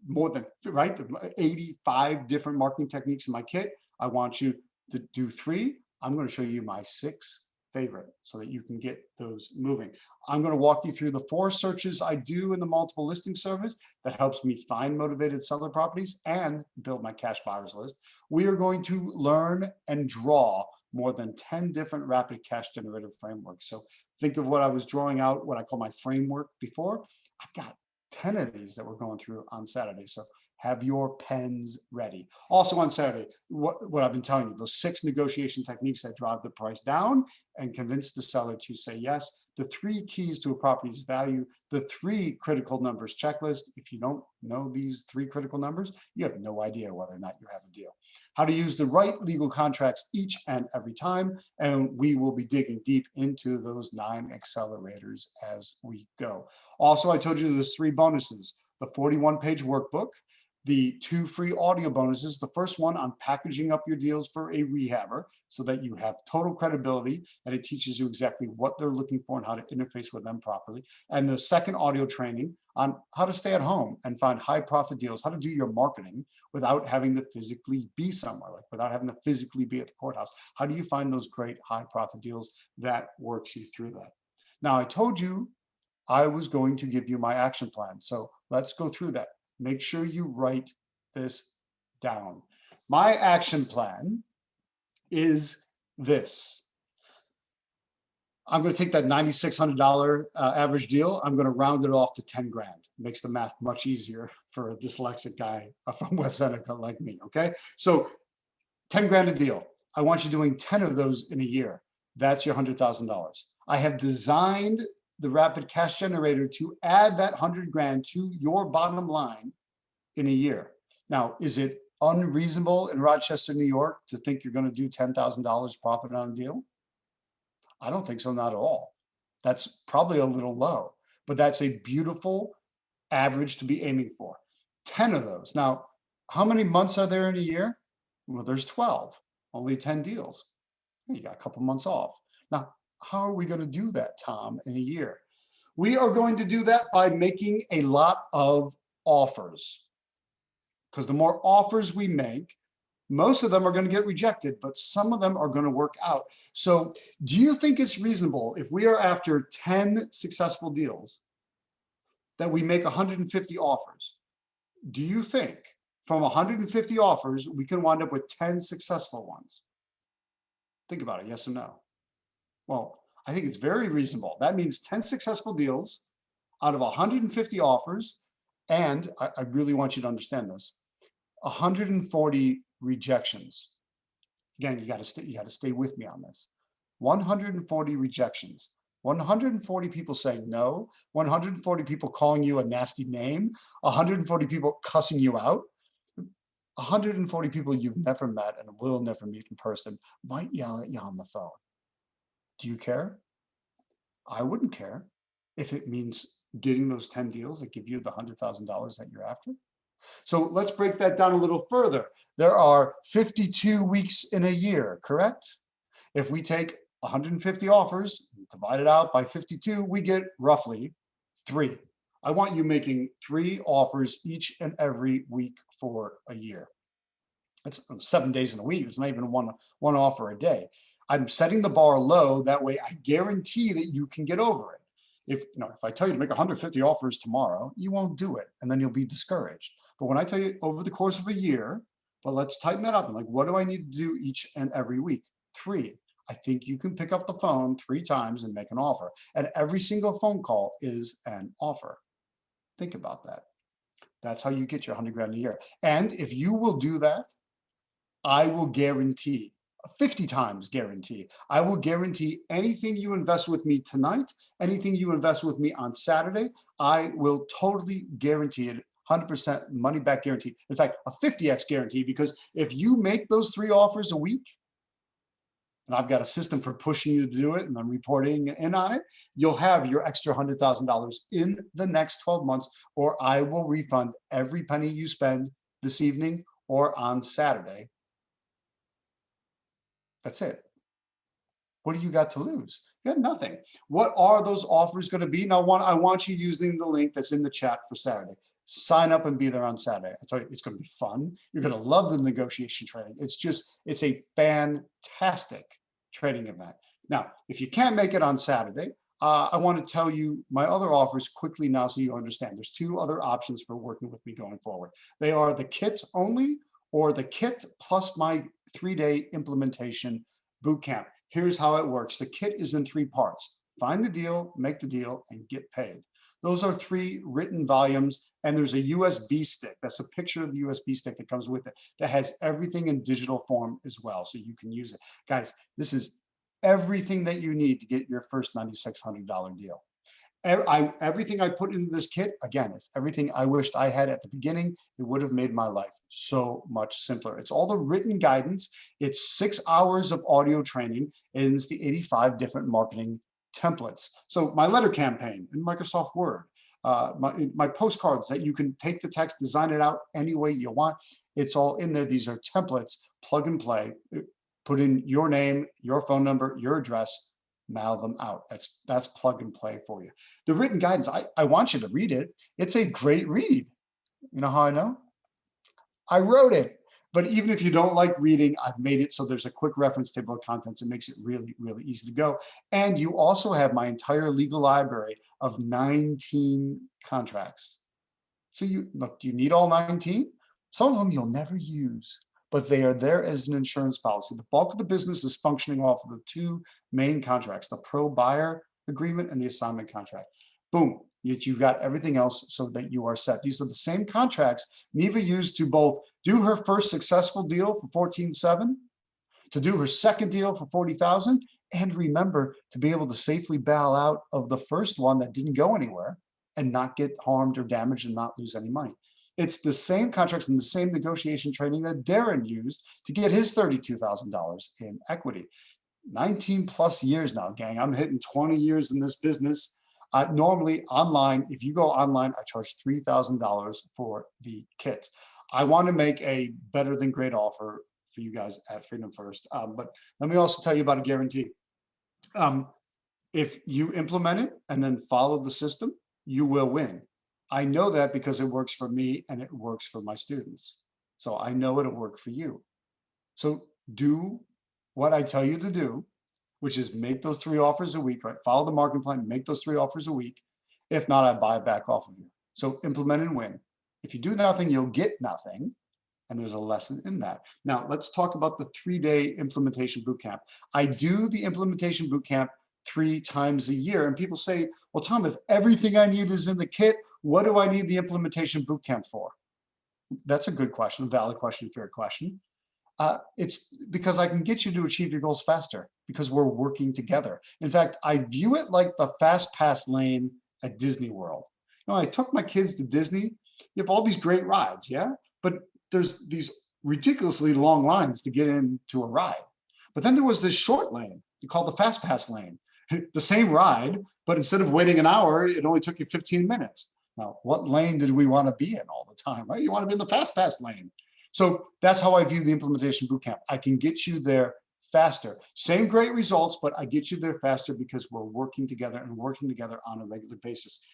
more than 85 different marketing techniques in my kit. I want you to do 3. I'm going to show you my 6 favorite so that you can get those moving. I'm going to walk you through the 4 searches I do in the multiple listing service that helps me find motivated seller properties and build my cash buyers list. We are going to learn and draw more than 10 different rapid cash generator frameworks. So think of what I was drawing out, what I call my framework before. I've got 10 of these that we're going through on Saturday. So have your pens ready. Also on Saturday, what I've been telling you, those 6 negotiation techniques that drive the price down and convince the seller to say yes, the 3 keys to a property's value, the 3 critical numbers checklist. If you don't know these 3 critical numbers, you have no idea whether or not you have a deal. How to use the right legal contracts each and every time. And we will be digging deep into those 9 accelerators as we go. Also, I told you there's 3 bonuses, the 41-page workbook, the 2 free audio bonuses. The first one on packaging up your deals for a rehabber so that you have total credibility and it teaches you exactly what they're looking for and how to interface with them properly. And the second audio training on how to stay at home and find high profit deals, how to do your marketing without having to physically be somewhere, like without having to physically be at the courthouse. How do you find those great high profit deals? That works you through that. Now, I told you I was going to give you my action plan. So let's go through that. Make sure you write this down. My action plan is this. I'm going to take that $9,600 average deal. I'm going to round it off to 10 grand. Makes the math much easier for a dyslexic guy from West Seneca like me. Okay. So 10 grand a deal. I want you doing 10 of those in a year. That's your $100,000. I have designed the rapid cash generator to add that 100 grand to your bottom line in a year. Now, is it unreasonable in Rochester, New York to think you're going to do $10,000 profit on a deal? I don't think so, not at all. That's probably a little low, but that's a beautiful average to be aiming for. 10 of those. Now, how many months are there in a year? Well, there's 12, only 10 deals. You got a couple months off. Now, how are we going to do that, Tom, in a year? We are going to do that by making a lot of offers. Because the more offers we make, most of them are going to get rejected, but some of them are going to work out. So do you think it's reasonable if we are after 10 successful deals that we make 150 offers? Do you think from 150 offers, we can wind up with 10 successful ones? Think about it, yes or no? Well, I think it's very reasonable. That means 10 successful deals out of 150 offers. And I really want you to understand this, 140 rejections. Again, you got to stay with me on this. 140 rejections. 140 people saying no. 140 people calling you a nasty name. 140 people cussing you out. 140 people you've never met and will never meet in person might yell at you on the phone. Do you care? I wouldn't care if it means getting those 10 deals that give you the $100,000 that you're after. So let's break that down a little further. There are 52 weeks in a year, correct? If we take 150 offers, divide it out by 52, we get roughly 3. I want you making 3 offers each and every week for a year. That's 7 days in a week. It's not even one offer a day. I'm setting the bar low. That way I guarantee that you can get over it. If I tell you to make 150 offers tomorrow, you won't do it. And then you'll be discouraged. But when I tell you over the course of a year, but let's tighten that up. And like, what do I need to do each and every week? 3. I think you can pick up the phone 3 times and make an offer. And every single phone call is an offer. Think about that. That's how you get your 100 grand a year. And if you will do that, I will guarantee, 50 times guarantee, I will guarantee anything you invest with me tonight, anything you invest with me on Saturday, I will totally guarantee it, 100% money back guarantee. In fact, a 50x guarantee, because if you make those 3 offers a week, and I've got a system for pushing you to do it, and I'm reporting in on it, you'll have your extra $100,000 in the next 12 months, or I will refund every penny you spend this evening or on Saturday. That's it. What do you got to lose? You got nothing. What are those offers going to be? Now, I want you using the link that's in the chat for Saturday. Sign up and be there on Saturday. I tell you, it's going to be fun. You're going to love the negotiation training. It's a fantastic trading event. Now, if you can't make it on Saturday, I want to tell you my other offers quickly now so you understand. There's 2 other options for working with me going forward. They are the kit only or the kit plus my 3-day implementation bootcamp. Here's how it works. The kit is in 3 parts. find the deal, make the deal, and get paid. Those are 3 written volumes, and there's a USB stick. That's a picture of the USB stick that comes with it that has everything in digital form as well, so you can use it. Guys, this is everything that you need to get your first $9,600 deal. Everything I put into this kit, again, it's everything I wished I had at the beginning. It would have made my life so much simpler. It's all the written guidance. It's 6 hours of audio training, and it's the 85 different marketing templates. So my letter campaign in Microsoft Word, my postcards that you can take the text, design it out any way you want. It's all in there. These are templates, plug and play. Put in your name, your phone number, your address, mail them out. That's plug and play for you. The written guidance, I want you to read it. It's a great read. You know how I know? I wrote it. But even if you don't like reading, I've made it so there's a quick reference table of contents. It makes it really, really easy to go. And you also have my entire legal library of 19 contracts. So you look, do you need all 19? Some of them you'll never use, but they are there as an insurance policy. The bulk of the business is functioning off of the 2 main contracts, the pro buyer agreement and the assignment contract. Boom, yet you've got everything else so that you are set. These are the same contracts Neva used to both do her first successful deal for 14.7, to do her second deal for 40,000, and remember to be able to safely bail out of the first one that didn't go anywhere and not get harmed or damaged and not lose any money. It's the same contracts and the same negotiation training that Darren used to get his $32,000 in equity. 19 plus years now, gang. I'm hitting 20 years in this business. Normally online, if you go online, I charge $3,000 for the kit. I want to make a better than great offer for you guys at Freedom First. But let me also tell you about a guarantee. If you implement it and then follow the system, you will win. I know that because it works for me and it works for my students. So I know it'll work for you. So do what I tell you to do, which is make those 3 offers a week, right? Follow the marketing plan, make those 3 offers a week. If not, I buy it back off of you. So implement and win. If you do nothing, you'll get nothing. And there's a lesson in that. Now let's talk about the 3-day implementation bootcamp. I do the implementation bootcamp 3 times a year. And people say, well, Tom, if everything I need is in the kit, what do I need the implementation bootcamp for? That's a good question, a valid question, fair question. It's because I can get you to achieve your goals faster because we're working together. In fact, I view it like the fast pass lane at Disney World. You know, I took my kids to Disney. You have all these great rides, yeah? But there's these ridiculously long lines to get into a ride. But then there was this short lane called the fast pass lane. The same ride, but instead of waiting an hour, it only took you 15 minutes. Now, what lane did we want to be in all the time, right? You want to be in the fast pass lane. So that's how I view the implementation bootcamp. I can get you there faster. Same great results, but I get you there faster because we're working together and working together on a regular basis.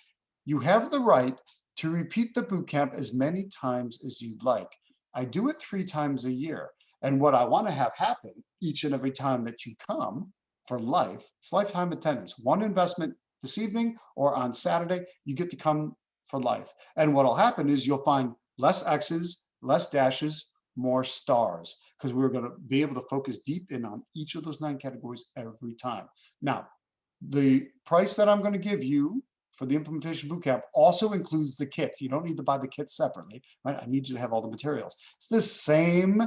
You have the right to repeat the bootcamp as many times as you'd like. I do it 3 times a year. And what I want to have happen each and every time that you come for life, it's lifetime attendance. 1 investment this evening or on Saturday, you get to come for life. And what'll happen is you'll find less X's, less dashes, more stars, because we're going to be able to focus deep in on each of those 9 categories every time. Now, the price that I'm going to give you for the implementation bootcamp also includes the kit. You don't need to buy the kit separately, right? I need you to have all the materials. It's the same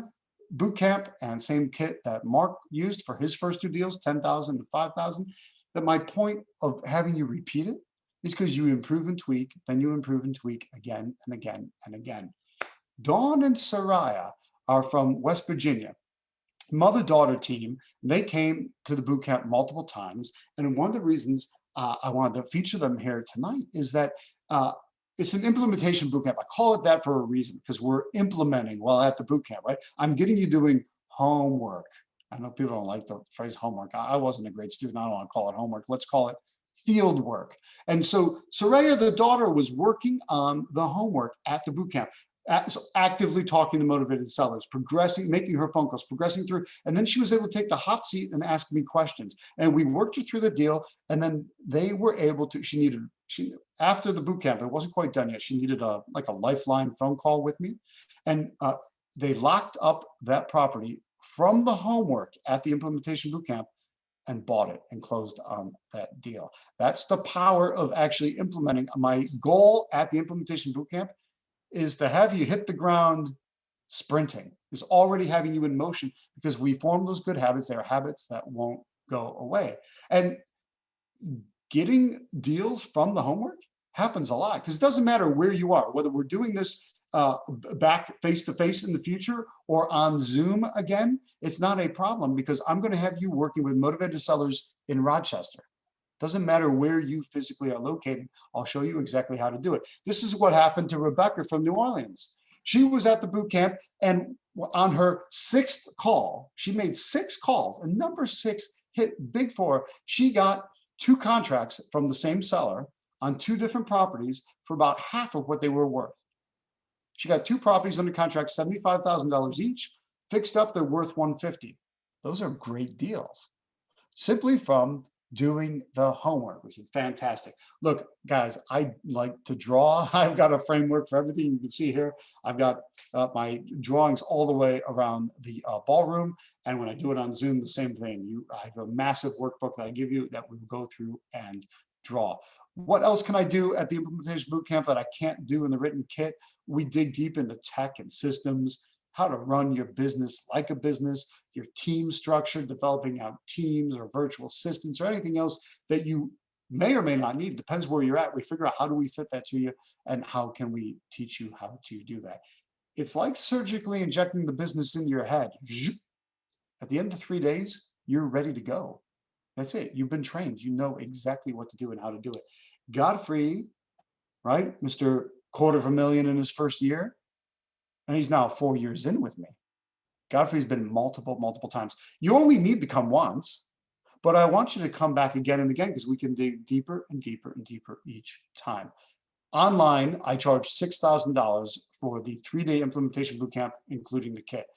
bootcamp and same kit that Mark used for his first 2 deals, 10,000 and 5,000. That my point of having you repeat it is because you improve and tweak, then you improve and tweak again and again and again. Dawn and Soraya are from West Virginia, mother-daughter team. They came to the bootcamp multiple times. And one of the reasons I wanted to feature them here tonight is that it's an implementation bootcamp. I call it that for a reason, because we're implementing while at the bootcamp, right? I'm getting you doing homework. I know people don't like the phrase homework. I wasn't a great student. I don't want to call it homework. Let's call it field work. And so Soraya, the daughter, was working on the homework at the bootcamp. So actively talking to motivated sellers, progressing, making her phone calls, progressing through, and then she was able to take the hot seat and ask me questions. And we worked her through the deal, and then they were able to. She after the boot camp, it wasn't quite done yet. She needed a lifeline phone call with me, and they locked up that property from the homework at the implementation boot camp and bought it and closed on that deal. That's the power of actually implementing. My goal at the implementation bootcamp is to have you hit the ground sprinting, is already having you in motion, because we form those good habits. They're habits that won't go away. And getting deals from the homework happens a lot, because it doesn't matter where you are, whether we're doing this back face-to-face in the future or on Zoom again, it's not a problem, because I'm going to have you working with motivated sellers in Rochester. Doesn't matter where you physically are located. I'll show you exactly how to do it. This is what happened to Rebecca from New Orleans. She was at the boot camp, and on her 6th call, she made 6 calls, and number 6 hit big for her. She got 2 contracts from the same seller on 2 different properties for about half of what they were worth. She got 2 properties under contract, $75,000 each, fixed up, they're worth $150,000. Those are great deals, simply from doing the homework, which is fantastic. Look, guys, I like to draw. I've got a framework for everything you can see here. I've got my drawings all the way around the ballroom. And when I do it on Zoom, the same thing. I have a massive workbook that I give you that we will go through and draw. What else can I do at the implementation bootcamp that I can't do in the written kit? We dig deep into tech and systems, how to run your business like a business, your team structure, developing out teams or virtual assistants or anything else that you may or may not need. Depends where you're at. We figure out how do we fit that to you and how can we teach you how to do that. It's like surgically injecting the business into your head. At the end of 3 days, you're ready to go. That's it. You've been trained. You know exactly what to do and how to do it. Godfrey, right? Mr. $250,000 in his first year. And he's now 4 years in with me. Godfrey's been multiple times. You only need to come once, but I want you to come back again and again, because we can dig deeper and deeper and deeper each time. Online, I charge $6,000 for the 3-day implementation bootcamp, including the kit.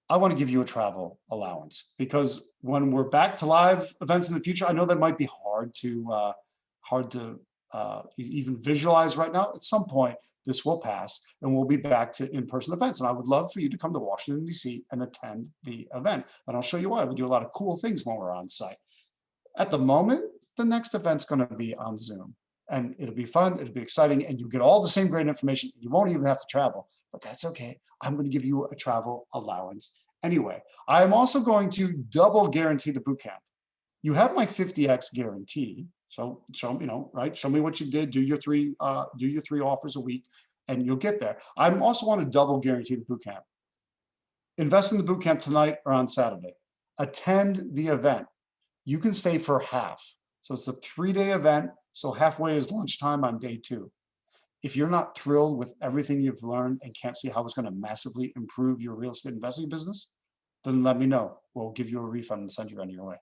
I want to give you a travel allowance, because when we're back to live events in the future, I know that might be hard to even visualize right now. At some point, this will pass and we'll be back to in-person events. And I would love for you to come to Washington, D.C. and attend the event. And I'll show you why. We do a lot of cool things when we're on site. At the moment, the next event's going to be on Zoom. And it'll be fun, it'll be exciting, and you get all the same great information. You won't even have to travel, but that's okay. I'm going to give you a travel allowance anyway. I am also going to double guarantee the bootcamp. You have my 50x guarantee. So show me, right? Show me what you did. Do your 3 offers a week, and you'll get there. I also want to double guarantee the bootcamp. Invest in the bootcamp tonight or on Saturday. Attend the event. You can stay for half. So it's a 3-day event. So halfway is lunchtime on day 2. If you're not thrilled with everything you've learned and can't see how it's going to massively improve your real estate investing business, then let me know. We'll give you a refund and send you on your way.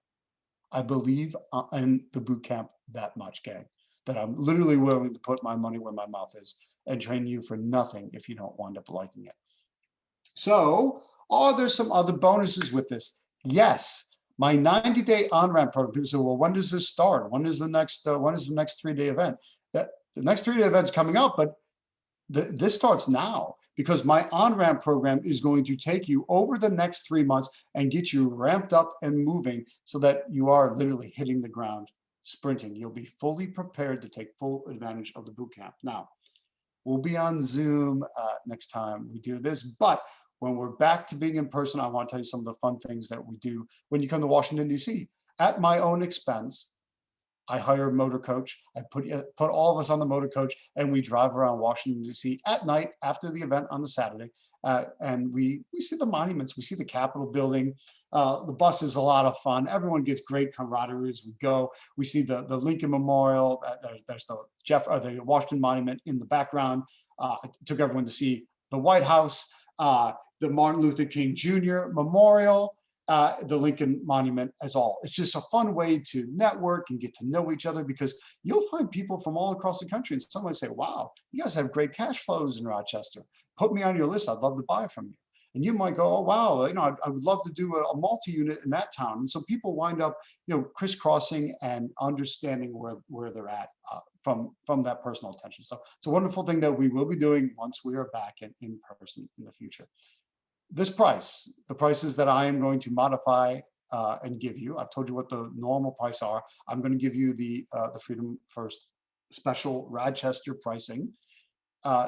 I believe in the bootcamp that much, gang, that I'm literally willing to put my money where my mouth is and train you for nothing if you don't wind up liking it. So, there's some other bonuses with this. Yes, my 90-day on-ramp program. People say, well, when does this start? When is the next 3-day event? The next 3-day event's coming up, but this starts now, because my on-ramp program is going to take you over the next 3 months and get you ramped up and moving so that you are literally hitting the ground sprinting. You'll be fully prepared to take full advantage of the bootcamp. Now, we'll be on Zoom next time we do this, but when we're back to being in person, I want to tell you some of the fun things that we do when you come to Washington, D.C. At my own expense. I hire a motor coach. I put all of us on the motor coach, and we drive around Washington, D.C. at night after the event on the Saturday. And we see the monuments. We see the Capitol building. The bus is a lot of fun. Everyone gets great camaraderie as we go. We see the Lincoln Memorial. There's the Washington Monument in the background. I took everyone to see the White House, the Martin Luther King Jr. Memorial. The Lincoln Monument as all. It's just a fun way to network and get to know each other, because you'll find people from all across the country, and someone say, wow, you guys have great cash flows in Rochester. Put me on your list. I'd love to buy from you. And you might go, oh, wow, I would love to do a multi-unit in that town. And so people wind up, crisscrossing and understanding where they're at from that personal attention. So it's a wonderful thing that we will be doing once we are back in person in the future. This price, the prices that I am going to modify and give you. I've told you what the normal price are. I'm going to give you the Freedom First special Rochester pricing.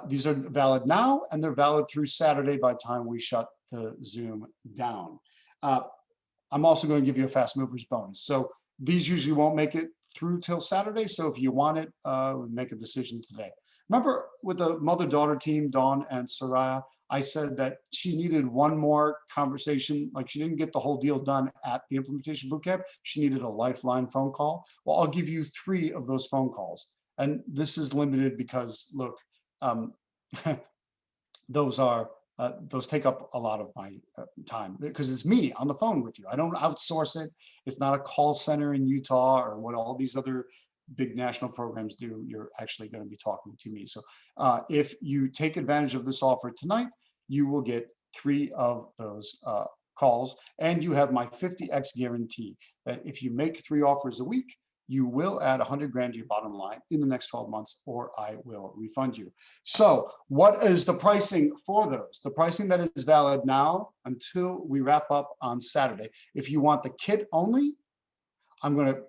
These are valid now, and they're valid through Saturday by the time we shut the Zoom down. I'm also going to give you a fast movers bonus. So these usually won't make it through till Saturday. So if you want it, make a decision today. Remember with the mother-daughter team, Dawn and Soraya, I said that she needed one more conversation. Like she didn't get the whole deal done at the implementation bootcamp. She needed a lifeline phone call. Well, I'll give you 3 of those phone calls. And this is limited because look, those take up a lot of my time because it's me on the phone with you. I don't outsource it. It's not a call center in Utah or what all these other big national programs do. You're actually going to be talking to me. So if you take advantage of this offer tonight, you will get 3 of those calls, and you have my 50x guarantee that if you make 3 offers a week, you will add 100 grand to your bottom line in the next 12 months, or I will refund you. So what is the pricing for those? The pricing that is valid now until we wrap up on Saturday. If you want the kit only, I'm going to,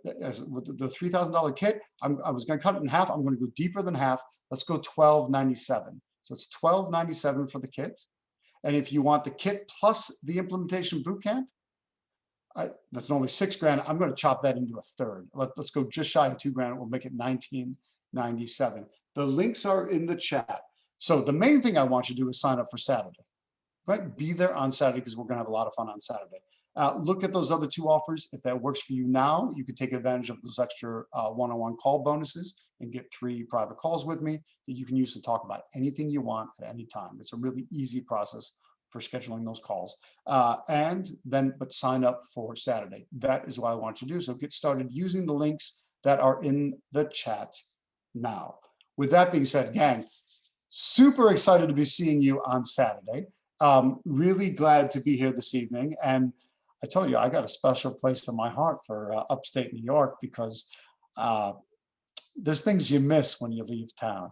with the $3,000 kit, I was going to cut it in half. I'm going to go deeper than half. Let's go $1,297. So it's $1,297 for the kit. And if you want the kit plus the implementation bootcamp, that's normally $6 grand. I'm going to chop that into a third. Let's go just shy of $2 grand. We'll make it $1,997. The links are in the chat. So the main thing I want you to do is sign up for Saturday, right? Be there on Saturday because we're going to have a lot of fun on Saturday. Look at those other 2 offers. If that works for you now, you can take advantage of those extra one-on-one call bonuses and get 3 private calls with me that you can use to talk about anything you want at any time. It's a really easy process for scheduling those calls. But sign up for Saturday. That is what I want you to do. So get started using the links that are in the chat now. With that being said, gang, super excited to be seeing you on Saturday. Really glad to be here this evening. And I told you, I got a special place in my heart for upstate New York because there's things you miss when you leave town.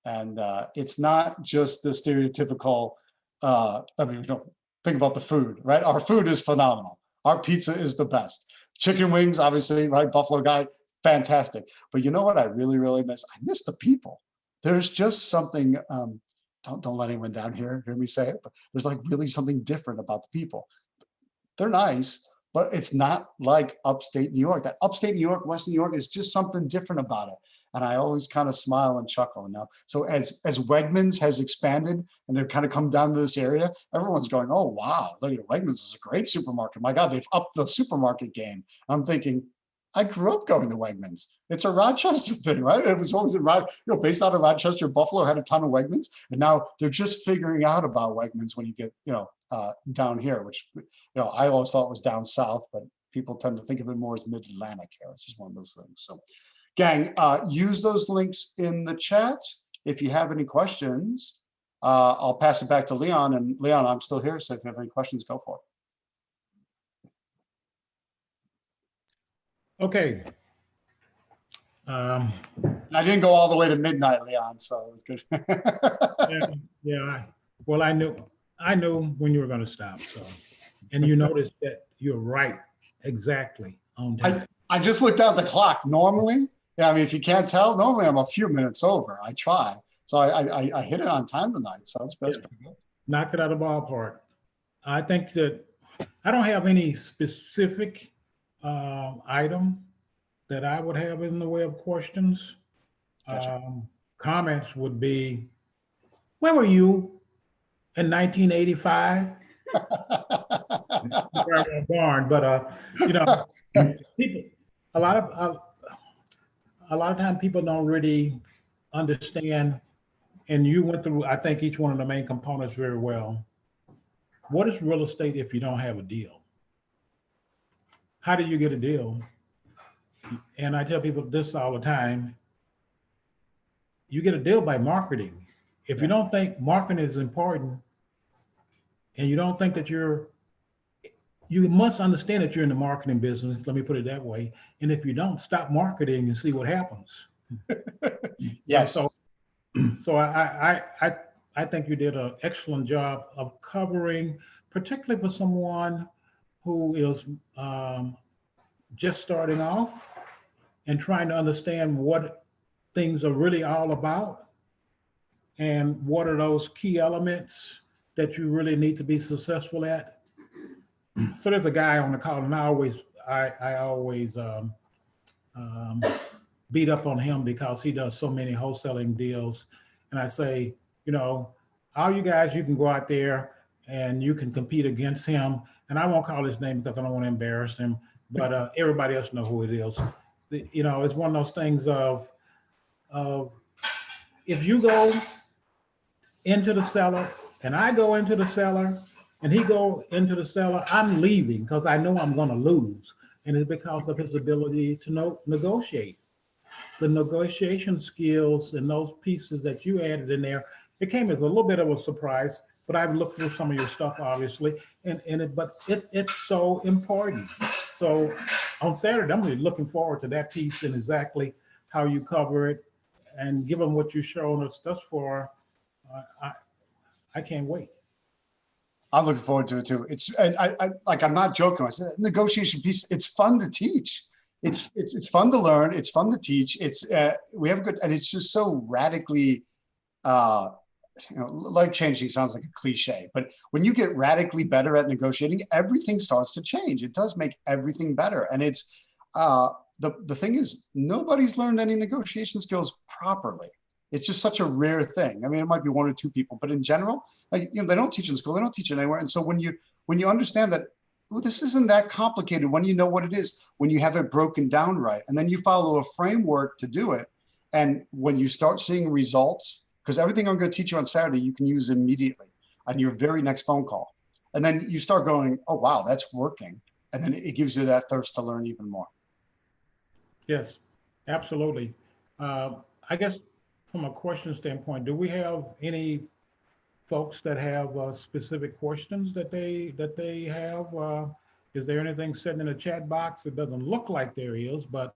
And it's not just the stereotypical, think about the food, right? Our food is phenomenal. Our pizza is the best. Chicken wings, obviously, right? Buffalo guy, fantastic. But you know what I really, really miss? I miss the people. There's just something, don't let anyone down here hear me say it, but there's like really something different about the people. They're nice, but it's not like upstate New York. That upstate New York, Western New York is just something different about it. And I always kind of smile and chuckle now. So as Wegmans has expanded and they've kind of come down to this area, everyone's going, oh, wow, look at Wegmans is a great supermarket. My God, they've upped the supermarket game. I'm thinking, I grew up going to Wegmans. It's a Rochester thing, right? It was always based out of Rochester. Buffalo had a ton of Wegmans, and now they're just figuring out about Wegmans when you get, down here, which, I always thought was down south, but people tend to think of it more as mid-Atlantic here. It's just one of those things. So, gang, use those links in the chat. If you have any questions, I'll pass it back to Leon. And Leon, I'm still here, so if you have any questions, go for it. Okay. I didn't go all the way to midnight, Leon, so it was good. Well, I knew when you were going to stop. So, and you noticed that you're right, exactly on time. I just looked at the clock. Normally, if you can't tell, normally I'm a few minutes over. I try, so I hit it on time tonight. So that's pretty good. Knocked it out of the ballpark. I think that I don't have any specific item that I would have in the way of questions. Gotcha. Comments would be, where were you in 1985? Barn, but people, a lot of time people don't really understand, and you went through, I think, each one of the main components very well. What is real estate if you don't have a deal? How do you get a deal? And I tell people this all the time. You get a deal by marketing. If you don't think marketing is important, and you don't think that you must understand that you're in the marketing business, let me put it that way. And if you don't, stop marketing and see what happens. Yes. So I think you did an excellent job of covering, particularly for someone who is just starting off and trying to understand what things are really all about and what are those key elements that you really need to be successful at. So there's a guy on the call, and I always beat up on him because he does so many wholesaling deals. And I say, you know, all you guys, you can go out there and you can compete against him. And I won't call his name because I don't want to embarrass him, but everybody else know who it is. You know, it's one of those things of if you go into the cellar and I go into the cellar and he go into the cellar, I'm leaving because I know I'm going to lose. And it's because of his ability to negotiate. The negotiation skills and those pieces that you added in there, it came as a little bit of a surprise, but I've looked through some of your stuff, obviously, but it's so important. So on Saturday, I'm really looking forward to that piece and exactly how you cover it. And given what you've shown us thus far, I can't wait. I'm looking forward to it too. I'm not joking. I said negotiation piece. It's fun to teach. It's fun to learn. It's fun to teach. We have a good, and it's just so radically, life changing sounds like a cliche, but when you get radically better at negotiating, everything starts to change. It does make everything better. And it's, the thing is, nobody's learned any negotiation skills properly. It's just such a rare thing. I mean, it might be one or two people, but in general, they don't teach in school. They don't teach it anywhere. And so when you understand that, well, this isn't that complicated, when you know what it is, when you have it broken down right, and then you follow a framework to do it. And when you start seeing results, because everything I'm going to teach you on Saturday, you can use immediately on your very next phone call. And then you start going, oh, wow, that's working. And then it gives you that thirst to learn even more. Yes, absolutely. I guess from a question standpoint, do we have any folks that have specific questions that they have? Is there anything sitting in the chat box? It doesn't look like there is, but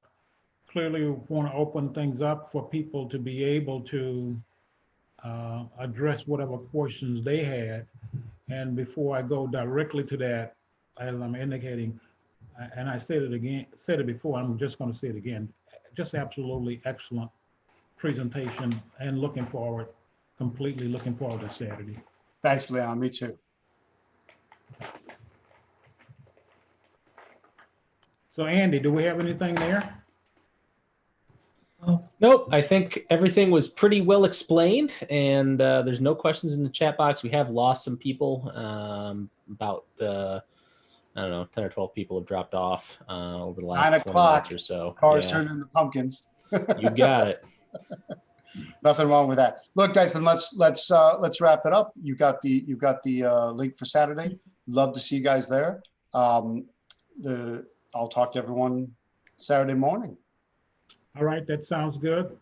clearly we want to open things up for people to be able to address whatever questions they had. And before I go directly to that, as I'm indicating, and I said it before, I'm just going to say it again, just absolutely excellent presentation and completely looking forward to Saturday. Thanks, Leon. Me too. So Andy, do we have anything there? Oh, Nope, I think everything was pretty well explained, and there's no questions in the chat box. We have lost some people. About I don't know, 10 or 12 people have dropped off over the last 9 20 o'clock. minutes or so. Cars Yeah, turning into pumpkins. you got it. Nothing wrong with that. Look, guys, then let's wrap it up. You got the link for Saturday. Love to see you guys there. I'll talk to everyone Saturday morning. All right, that sounds good.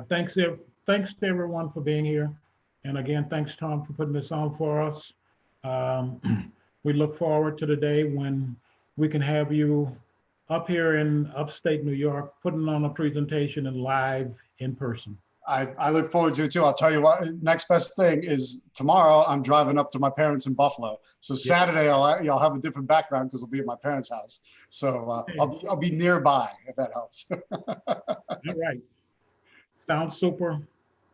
Thanks to everyone for being here. And again, thanks, Tom, for putting this on for us. We look forward to the day when we can have you up here in upstate New York, putting on a presentation and live in person. I look forward to it too. I'll tell you what, next best thing is tomorrow I'm driving up to my parents in Buffalo. So Saturday I'll have a different background because I'll be at my parents' house. So I'll be nearby if that helps. All right. Sounds super.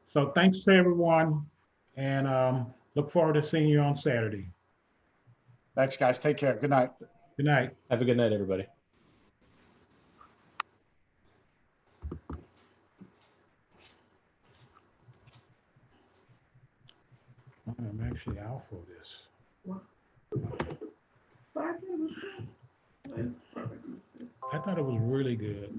So thanks to everyone, and look forward to seeing you on Saturday. Thanks, guys. Take care. Good night. Good night. Have a good night, everybody. I'm actually out for this. I thought it was really good.